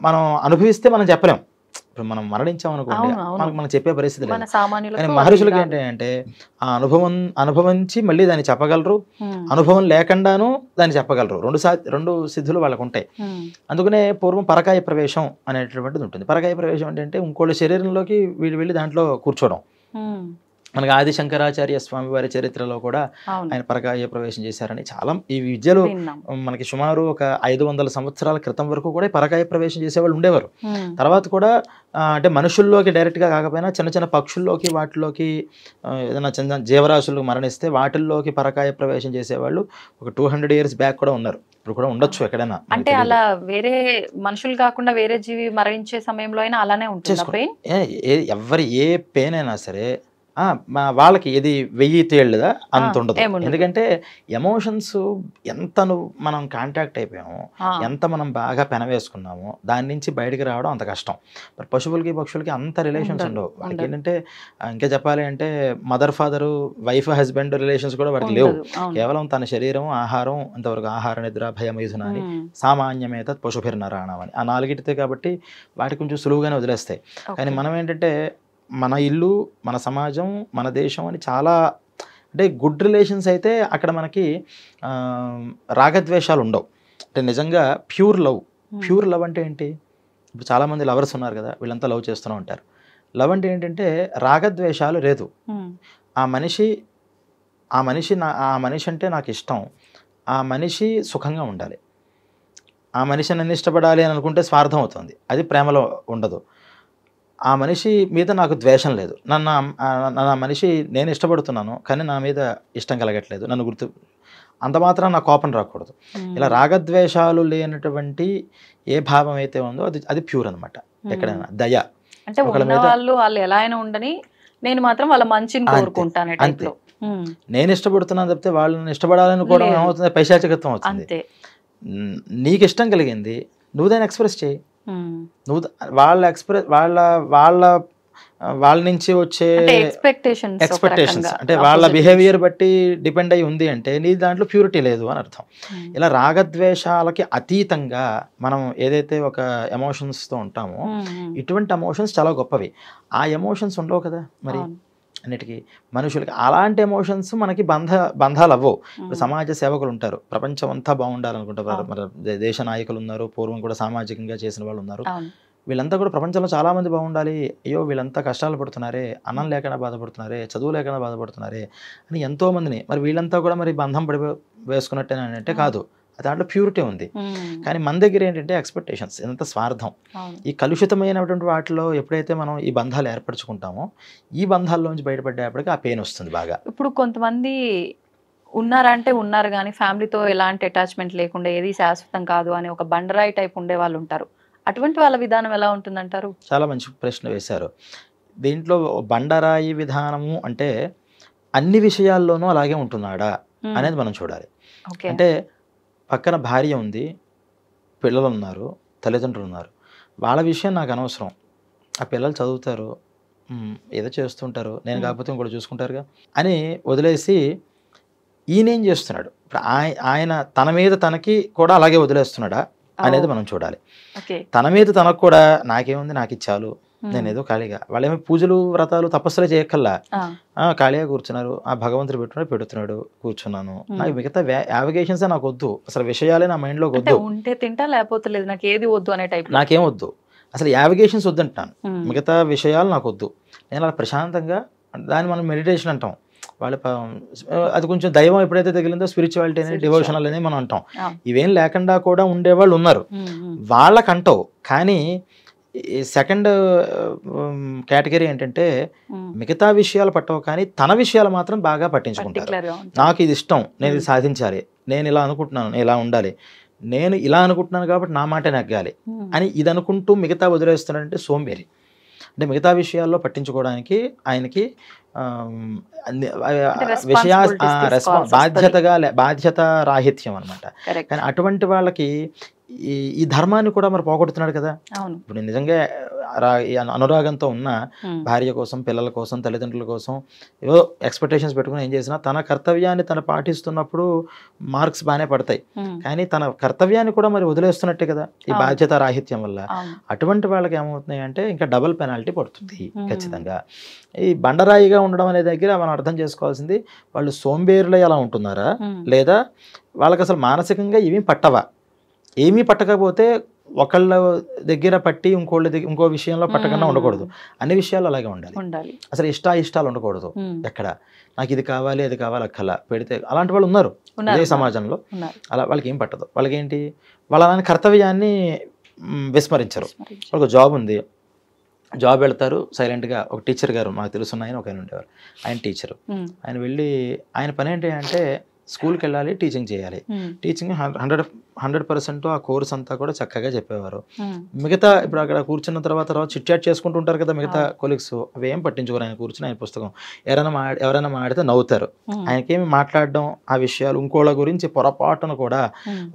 మనం అనుభవిస్తే మనం చెప్పలేం. ఇప్పుడు మనం మరణించామనుకోండి మనం చెప్పే పరిస్థితి లేదు. కానీ మహర్షులకి ఏంటంటే ఆ అనుభవించి మళ్ళీ దాన్ని చెప్పగలరు, అనుభవం లేకుండాను దాన్ని చెప్పగలరు. రెండు సిద్ధులు వాళ్ళకు ఉంటాయి. అందుకనే పూర్వం పరకాయ ప్రవేశం అనేటటువంటిది ఉంటుంది. పరకాయ ప్రవేశం అంటే ఇంకోళ్ళ శరీరంలోకి వీళ్ళు వెళ్ళి దాంట్లో కూర్చోవడం. మనకి ఆది శంకరాచార్య స్వామి వారి చరిత్రలో కూడా ఆయన పరకాయ ప్రవేశం చేశారని చాలా ఈ విద్యలో మనకి సుమారు ఒక 500 సంవత్సరాల క్రితం వరకు కూడా పరకాయ ప్రవేశం చేసేవాళ్ళు ఉండేవారు. తర్వాత కూడా అంటే మనుషుల్లోకి డైరెక్ట్గా కాకపోయినా చిన్న చిన్న పక్షుల్లోకి వాటిలోకి ఏదైనా చిన్న జీవరాశులు మరణిస్తే వాటిల్లోకి పరకాయ ప్రవేశం చేసేవాళ్ళు ఒక 200 years బ్యాక్ కూడా ఉన్నారు. ఇప్పుడు కూడా ఉండొచ్చు ఎక్కడైనా. అంటే అలా వేరే మనుషులు కాకుండా వేరే జీవి మరణించే సమయంలో అయినా అలానే ఉంటుంది. ఎవరి ఏ పెయిన్ అయినా సరే వాళ్ళకి ఇది 1000 తేళ్ళుదా అంత ఉండదు. ఎందుకంటే ఎమోషన్స్ ఎంత మనం కాంటాక్ట్ అయిపోయామో, ఎంత మనం బాగా పెనవేసుకున్నామో దాని నుంచి బయటకు రావడం అంత కష్టం. మరి పశువులకి పక్షులకి అంత రిలేషన్స్ ఉండవు. వాటికి ఏంటంటే ఇంకా చెప్పాలి అంటే mother father wife husband relations కూడా వాటికి లేవు. కేవలం తన శరీరం ఆహారం అంతవరకు, ఆహార నిద్ర భయమైథున అని సామాన్యమేత పశుభిర్నరాణం అని ఆ 4 కాబట్టి వాటికి కొంచెం సులువుగానే వదిలేస్తాయి. కానీ మనం ఏంటంటే మన ఇల్లు, మన సమాజం, మన దేశం అని చాలా అంటే గుడ్ రిలేషన్స్ అయితే అక్కడ మనకి రాగద్వేషాలు ఉండవు. అంటే నిజంగా ప్యూర్ లవ్ అంటే ఏంటి? ఇప్పుడు చాలామంది లవర్స్ ఉన్నారు కదా, వీళ్ళంతా లవ్ చేస్తూనే ఉంటారు. లవ్ అంటే ఏంటంటే రాగద్వేషాలు లేదు. ఆ మనిషి అంటే నాకు ఇష్టం, ఆ మనిషి సుఖంగా ఉండాలి, ఆ మనిషి నన్ను ఇష్టపడాలి అని అనుకుంటే స్వార్థం అవుతుంది, అది ప్రేమలో ఉండదు. ఆ మనిషి మీద నాకు ద్వేషం లేదు, నా మనిషి నేను ఇష్టపడుతున్నాను కానీ నా మీద ఇష్టం కలగట్లేదు, అంత మాత్రం నా కోపం రాకూడదు. ఇలా రాగద్వేషాలు లేనటువంటి ఏ భావం అయితే ఉందో అది ప్యూర్ అనమాట. ఎక్కడైనా దయ, అంటే వాళ్ళు ఎలా అయినా ఉండని, నేను మాత్రం వాళ్ళ మంచిని కోరుకుంటాను. నేను ఇష్టపడుతున్నాను తప్పితే వాళ్ళని ఇష్టపడాలని కూడా ఏమవుతుంది, పైశాచికత్వం అవుతుంది. నీకు ఇష్టం కలిగింది నువ్వు దాన్ని ఎక్స్ప్రెస్ చేయి. నువ్వు వాళ్ళ నుంచి వచ్చే ఎక్స్పెక్టేషన్స్ అంటే వాళ్ళ బిహేవియర్ బట్టి డిపెండ్ అయి ఉంది అంటే నీ దాంట్లో ప్యూరిటీ లేదు అని అర్థం. ఇలా రాగద్వేషాలకి అతీతంగా మనం ఏదైతే ఒక ఎమోషన్స్తో ఉంటామో ఇటువంటి ఎమోషన్స్ చాలా గొప్పవి. ఆ ఎమోషన్స్ ఉండవు కదా మరి అన్నిటికీ మనుషులకి. అలాంటి ఎమోషన్స్ మనకి బంధాలు అవ్వవు. ఇప్పుడు సమాజ సేవకులు ఉంటారు, ప్రపంచం అంతా బాగుండాలనుకుంటారు. మన దేశ నాయకులు ఉన్నారు, పూర్వం కూడా సామాజికంగా చేసిన వాళ్ళు ఉన్నారు. వీళ్ళంతా కూడా ప్రపంచంలో చాలామంది బాగుండాలి, అయ్యో వీళ్ళంతా కష్టాలు పడుతున్నారే, అన్నం లేకుండా బాధపడుతున్నారే, చదువు లేకుండా బాధపడుతున్నారే అని ఎంతోమందిని, మరి వీళ్ళంతా కూడా మరి బంధం వేసుకున్నట్టేనంటే కాదు, దాంట్లో ప్యూరిటీ ఉంది. కానీ మన దగ్గర ఏంటంటే ఎక్స్పెక్టేషన్స్, ఎంత స్వార్థం. ఈ కలుషితమైనటువంటి వాటిలో ఎప్పుడైతే మనం ఈ బంధాలు ఏర్పరచుకుంటామో ఈ బంధాల్లోంచి బయటపడేప్పటికి ఆ పెయిన్ వస్తుంది బాగా. ఇప్పుడు కొంతమంది ఉన్నారంటే ఉన్నారు కానీ ఫ్యామిలీతో ఎలాంటి అటాచ్మెంట్ లేకుండా ఏది శాశ్వతం కాదు అని ఒక బండరాయి టైప్ ఉండే వాళ్ళు ఉంటారు. అటువంటి వాళ్ళ విధానం ఎలా ఉంటుందంటారు? చాలా మంచి ప్రశ్న వేశారు. దీంట్లో బండరాయి విధానము అంటే అన్ని విషయాల్లోనూ అలాగే ఉంటున్నాడా అనేది మనం చూడాలి. అంటే పక్కన భార్య ఉంది, పిల్లలు ఉన్నారు, తల్లిదండ్రులు ఉన్నారు, వాళ్ళ విషయం నాకు అనవసరం, ఆ పిల్లలు చదువుతారు, ఏదో చేస్తుంటారు, నేను కాకపోతే ఇంకోటి చూసుకుంటారుగా అని వదిలేసి ఈయనేం చేస్తున్నాడు, ఆయన తన మీద తనకి కూడా అలాగే వదిలేస్తున్నాడా అనేది మనం చూడాలి. తన మీద తనకు కూడా నాకేముంది, నాకు ఇచ్చాలు, నేను ఏదో ఖాళీగా, వాళ్ళేమో పూజలు వ్రతాలు తపస్సులే చేయక్కల్లా, ఖాళీగా కూర్చున్నారు, ఆ భగవంతుడు పెడుతున్నాడు కూర్చున్నాను, నాకు మిగతా యావిగేషన్స్ నాకు వద్దు, అసలు విషయాలే నా మైండ్ లో వద్దు, ఉంటే తింటా లేకపోతే లేదు, నాకు ఏది వద్దు అనే టైప్, నాకేం వద్దు, అసలు యావిగేషన్స్ వద్దంటాను, మిగతా విషయాలు నాకు వద్దు, నేను అలా ప్రశాంతంగా, దాన్ని మనం మెడిటేషన్ అంటాం, వాళ్ళ అది కొంచెం దైవం ఎప్పుడైతే తగిలిందో స్పిరిచువాలిటీ అనేది, డివోషనల్ అనేది మనం అంటాం, ఇవేం లేకుండా కూడా ఉండేవాళ్ళు ఉన్నారు, వాళ్ళకంటావు. కానీ సెకండ్ కేటగిరీ ఏంటంటే మిగతా విషయాలు పట్టవు కానీ తన విషయాలు మాత్రం బాగా పట్టించుకుంటారు. నాకు ఇది ఇష్టం, నేను ఇది సాధించాలి, నేను ఇలా అనుకుంటున్నాను, నేను ఇలా ఉండాలి, నేను ఇలా అనుకుంటున్నాను కాబట్టి నా మాట నెగ్గాలి అని ఇది అనుకుంటూ మిగతా వదిలేస్తున్నాడంటే సోంబేరి. అంటే మిగతా విషయాల్లో పట్టించుకోవడానికి ఆయనకి బాధ్యత రాహిత్యం అనమాట. కానీ అటువంటి వాళ్ళకి ఈ ధర్మాన్ని కూడా మరి పోగొడుతున్నాడు కదా. ఇప్పుడు నిజంగా అనురాగంతో ఉన్న భార్య కోసం, పిల్లల కోసం, తల్లిదండ్రుల కోసం ఏవో ఎక్స్పెక్టేషన్స్ పెట్టుకుని ఏం చేసినా తన కర్తవ్యాన్ని తను పాటిస్తున్నప్పుడు మార్క్స్ బాగానే పడతాయి. కానీ తన కర్తవ్యాన్ని కూడా మరి వదిలేస్తున్నట్టే కదా ఈ బాధ్యత రాహిత్యం వల్ల. అటువంటి వాళ్ళకి ఏమవుతున్నాయి అంటే ఇంకా డబుల్ పెనాల్టీ పడుతుంది ఖచ్చితంగా. ఈ బండరాయిగా ఉండడం అనే దగ్గర మనం అర్థం చేసుకోవాల్సింది, వాళ్ళు సోంబేరులై అలా ఉంటున్నారా, లేదా వాళ్ళకి అసలు మానసికంగా ఏమీ పట్టవా. ఏమీ పట్టకపోతే ఒకళ్ళ దగ్గర పట్టి ఇంకో విషయంలో పట్టకుండా ఉండకూడదు, అన్ని విషయాలు అలాగే ఉండాలి. అసలు ఇష్టాలు ఉండకూడదు. ఎక్కడ నాకు ఇది కావాలి అది కావాలి అక్కల పెడితే అలాంటి వాళ్ళు ఉన్నారు అదే సమాజంలో. అలా వాళ్ళకి ఏం పట్టదు. వాళ్ళకి ఏంటి, వాళ్ళ కర్తవ్యాన్ని విస్మరించరు. వాళ్ళకి జాబ్ ఉంది, జాబ్ వెళ్తారు సైలెంట్గా. ఒక టీచర్ గారు మాకు తెలుసున్న ఆయన ఒక ఆయన ఉండేవారు, ఆయన టీచరు. ఆయన వెళ్ళి ఆయన పని ఏంటి అంటే స్కూల్కి వెళ్ళాలి, టీచింగ్ చేయాలి. టీచింగ్ 100% ఆ కోర్స్ అంతా కూడా చక్కగా చెప్పేవారు. మిగతా ఇప్పుడు అక్కడ కూర్చున్న తర్వాత చిట్ చాట్ చేసుకుంటుంటారు కదా మిగతా కొలీగ్స్, అవి ఏం పట్టించుకోరు. ఆయన కూర్చుని ఆయన పుస్తకం ఎవరైనా మాడితే నవ్వుతారు. ఆయనకేమి మాట్లాడడం ఆ విషయాలు ఇంకోళ్ళ గురించి పొరపాటును కూడా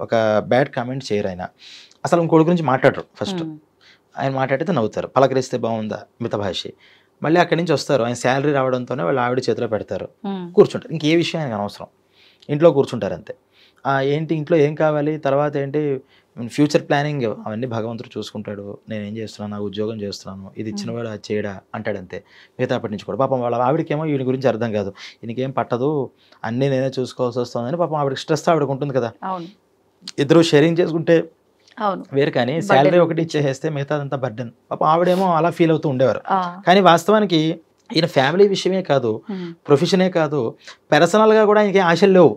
ఒక బ్యాడ్ కామెంట్ చేయరు. ఆయన అసలు ఇంకోళ్ళ గురించి మాట్లాడరు. ఫస్ట్ ఆయన మాట్లాడితే నవ్వుతారు, పలకరిస్తే బాగుందా మితభాషి. మళ్ళీ అక్కడి నుంచి వస్తారు, ఆయన శాలరీ రావడంతోనే వాళ్ళు ఆవిడ చేతిలో పెడతారు, కూర్చుంటారు. ఇంకే విషయం ఆయనకు అనవసరం, ఇంట్లో కూర్చుంటారు అంతే. ఏంటి ఇంట్లో ఏం కావాలి, తర్వాత ఏంటి ఫ్యూచర్ ప్లానింగ్, అవన్నీ భగవంతుడు చూసుకుంటాడు. నేను ఏం చేస్తున్నాను, నా ఉద్యోగం చేస్తున్నాను, ఇది ఇచ్చినవాడు అది చేయడా అంటాడంతే, మిగతా పట్టించుకోడు. పాపం వాళ్ళ ఆవిడకేమో వీడి గురించి అర్థం కాదు, ఈయనకేం పట్టదు, అన్నీ నేనే చూసుకోవాల్సి వస్తుందని పాపం ఆవిడకి స్ట్రెస్ ఆవిడకు ఉంటుంది కదా. ఇద్దరు షేరింగ్ చేసుకుంటే వేరు, కానీ శాలరీ ఒకటి ఇచ్చేస్తే మిగతాదంతా బర్డెన్. పాపం ఆవిడేమో అలా ఫీల్ అవుతూ ఉండేవారు. కానీ వాస్తవానికి ఈయన ఫ్యామిలీ విషయమే కాదు, ప్రొఫెషనే కాదు, పర్సనల్గా కూడా ఆయనకి ఆశలు లేవు.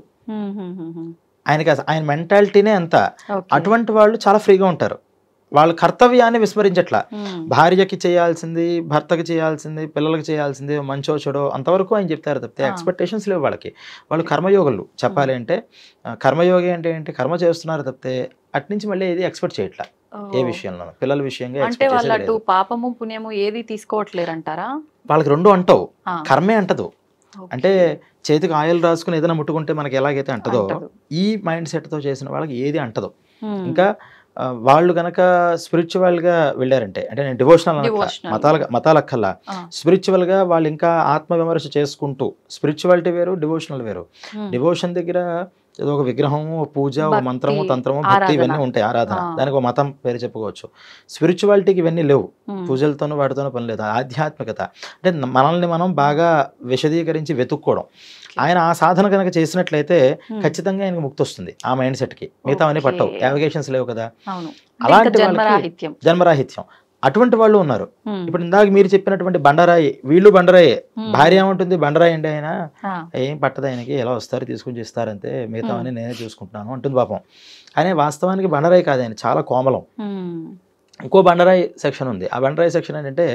ఆయన మెంటాలిటీనే అంత. అటువంటి వాళ్ళు చాలా ఫ్రీగా ఉంటారు. వాళ్ళ కర్తవ్యాన్ని విస్మరించట్లా. భార్యకి చేయాల్సింది, భర్తకి చేయాల్సింది, పిల్లలకి చేయాల్సింది, మంచో చెడో అంతవరకు ఆయన చెప్తారు తప్పితే ఎక్స్పెక్టేషన్స్ లేవు వాళ్ళకి. వాళ్ళు కర్మయోగులు చెప్పాలి అంటే. కర్మయోగి అంటే ఏంటి, కర్మ చేస్తున్నారు తప్పితే అట్నుంచి మళ్ళీ ఏది ఎక్స్పెక్ట్ చేయట్లా ఏ విషయంలో, పిల్లల విషయంగా. అంటే వాళ్ళు పాపము పుణ్యము ఏది తీసుకోవట్లేరంటారా? వాళ్ళకి రెండు అంటవు, కర్మే అంటదు. అంటే చేతికి ఆయిల్ రాసుకుని ఏదైనా ముట్టుకుంటే మనకి ఎలాగైతే అంటదో, ఈ మైండ్ సెట్తో చేసిన వాళ్ళకి ఏది అంటదు. ఇంకా వాళ్ళు కనుక స్పిరిచువల్గా వెళ్ళారంటే, అంటే నేను డివోషనల్ మతాలక్కల్లా స్పిరిచువల్గా వాళ్ళు ఇంకా ఆత్మవిమర్శ చేసుకుంటూ, స్పిరిచువాలిటీ వేరు, డివోషనల్ వేరు. డివోషన్ దగ్గర ఏదో ఒక విగ్రహము, పూజ, ఒక మంత్రము, తంత్రము, భక్తి ఇవన్నీ ఉంటాయి, ఆరాధన, దానికి ఒక మతం పేరు చెప్పుకోవచ్చు. స్పిరిచువాలిటీకి ఇవన్నీ లేవు, పూజలతోనూ వాటితోనూ పని లేదు. ఆధ్యాత్మికత అంటే మనల్ని మనం బాగా విశదీకరించి వెతుక్కోవడం. ఆయన ఆ సాధన కనుక చేసినట్లయితే ఖచ్చితంగా ఆయనకు ముక్తి వస్తుంది ఆ మైండ్ సెట్కి. మిగతా అవన్నీ పట్టవు, యావిగేషన్స్ లేవు కదా. అలాంటి వాళ్ళకి జన్మరాహిత్యం, అటువంటి వాళ్ళు ఉన్నారు. ఇప్పుడు ఇందాక మీరు చెప్పినటువంటి బండరాయి, వీళ్ళు బండరాయే. భార్య ఏమంటుంది, బండరాయి అండి ఆయన, ఏం పట్టదు ఆయనకి, ఎలా వస్తారు తీసుకుని చేస్తారంతే, మిగతావన్నీ నేనే చూసుకుంటున్నాను అంటుంది పాపం. కానీ వాస్తవానికి బండరాయి కాదు ఆయన, చాలా కోమలం. ఇంకో బండరాయి సెక్షన్ ఉంది. ఆ బండరాయి సెక్షన్ ఏంటంటే,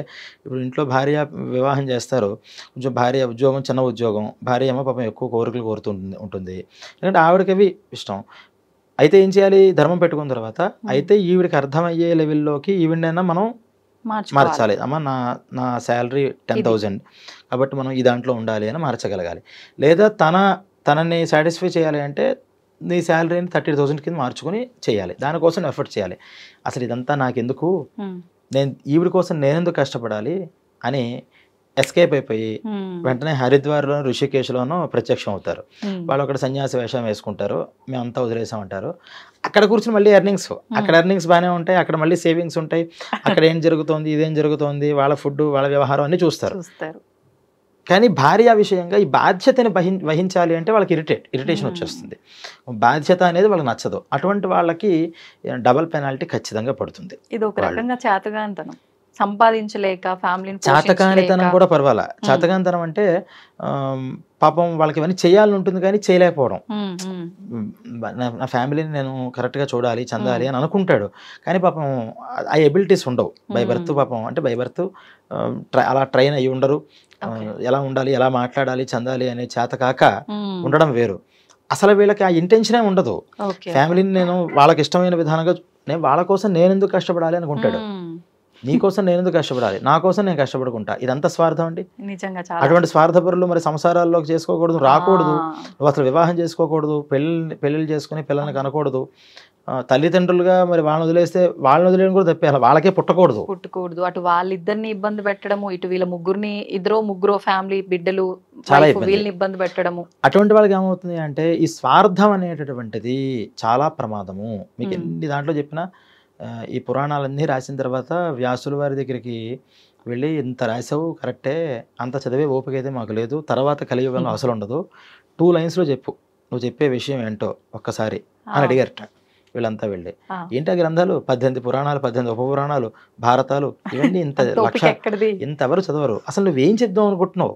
ఇప్పుడు ఇంట్లో భార్య వివాహం చేస్తారు, కొంచెం భార్య ఉద్యోగం చిన్న ఉద్యోగం, భార్య ఏమో పాపం ఎక్కువ కోరికలు కోరుతూ ఉంటుంది. ఎందుకంటే ఆవిడకి అవి ఇష్టం. అయితే ఏం చేయాలి, ధర్మం పెట్టుకున్న తర్వాత అయితే ఈవిడికి అర్థమయ్యే లెవెల్లోకి ఈవిడైనా మనం మార్చాలి. అమ్మ నా శాలరీ 10,000 కాబట్టి మనం ఈ దాంట్లో ఉండాలి అని మార్చగలగాలి. లేదా తనని సాటిస్ఫై చేయాలి అంటే నీ శాలరీని 30,000 కింద మార్చుకొని చేయాలి, దానికోసం ఎఫర్ట్ చేయాలి. అసలు ఇదంతా నాకెందుకు, ఈవిడి కోసం నేనెందుకు కష్టపడాలి అని ఎస్కేప్ అయిపోయి వెంటనే హరిద్వార్లో, ఋషికేశ్లోనూ ప్రత్యక్షం అవుతారు. వాళ్ళు అక్కడ సన్యాసి వేషం వేసుకుంటారు, మేమంతా వదిలేసామంటారు. అక్కడ కూర్చొని మళ్ళీ ఎర్నింగ్స్, అక్కడ ఎర్నింగ్స్ బాగానే ఉంటాయి, అక్కడ మళ్ళీ సేవింగ్స్ ఉంటాయి, అక్కడ ఏం జరుగుతోంది, ఇదేం జరుగుతోంది, వాళ్ళ ఫుడ్, వాళ్ళ వ్యవహారం అన్నీ చూస్తారు. కానీ భార్య విషయంగా ఈ బాధ్యతని వహించాలి అంటే వాళ్ళకి ఇరిటేషన్ వచ్చేస్తుంది. బాధ్యత అనేది వాళ్ళకి నచ్చదు. అటువంటి వాళ్ళకి డబల్ పెనాల్టీ ఖచ్చితంగా పడుతుంది. ఇది ఒక రకంగా చేతగానితనం, సంపాదించలేక ఫ్యామిలీని. చేతకానితనం కూడా పర్వాలా. చేతకానితనం అంటే పాపం వాళ్ళకి ఇవన్నీ చేయాలని ఉంటుంది కానీ చేయలేకపోవడం. నా ఫ్యామిలీని నేను కరెక్ట్గా చూడాలి, చెందాలి అని అనుకుంటాడు, కానీ పాపం ఆ ఎబిలిటీస్ ఉండవు బై బర్త్. పాపం అంటే బై బర్త్ అలా ట్రైన్ అయ్యి ఉండరు. ఎలా ఉండాలి, ఎలా మాట్లాడాలి, చెందాలి అనే చేత కాక ఉండడం వేరు. అసలు వీళ్ళకి ఆ ఇంటెన్షనే ఉండదు. ఫ్యామిలీని నేను వాళ్ళకి ఇష్టమైన విధానంగా, వాళ్ళ కోసం నేను ఎందుకు కష్టపడాలి అనుకుంటాడు. నీ కోసం నేను ఎందుకు కష్టపడాలి, నా కోసం నేను కష్టపడుకుంటా. ఇదంతా స్వార్థం అండి. అటువంటి స్వార్థపరులు మరి సంసారాల్లోకి చేసుకోకూడదు, రాకూడదు. నువ్వు అసలు వివాహం చేసుకోకూడదు, పెళ్ళిళ్ళు చేసుకుని పిల్లల్ని కనకూడదు. తల్లిదండ్రులుగా మరి వాళ్ళని వదిలేస్తే వాళ్ళని వదిలేయడం కూడా తప్పే, వాళ్ళకే పుట్టకూడదు. అటు వాళ్ళిద్దరిని ఇబ్బంది పెట్టడము, ఇటు వీళ్ళ ముగ్గురు ఫ్యామిలీ బిడ్డలు చాలా వీళ్ళని ఇబ్బంది పెట్టడము. అటువంటి వాళ్ళకి ఏమవుతుంది అంటే ఈ స్వార్థం అనేటటువంటిది చాలా ప్రమాదము. మీకు ఎన్ని దాంట్లో చెప్పినా, ఈ పురాణాలన్నీ రాసిన తర్వాత వ్యాసుల వారి దగ్గరికి వెళ్ళి, ఇంత రాసావు కరెక్టే, అంత చదివే ఓపిక అయితే మాకు లేదు, తర్వాత కలియుగంలో అసలు ఉండదు, 2 లైన్స్లో చెప్పు నువ్వు చెప్పే విషయం ఏంటో ఒక్కసారి అని అడిగారట వీళ్ళంతా వెళ్ళి. ఏంటి ఆ గ్రంథాలు, 18 పురాణాలు, 18 ఉపపురాణాలు, భారతాలు, ఇవన్నీ ఇంతెవరు చదవరు. అసలు నువ్వేం చెప్దాం అనుకుంటున్నావు,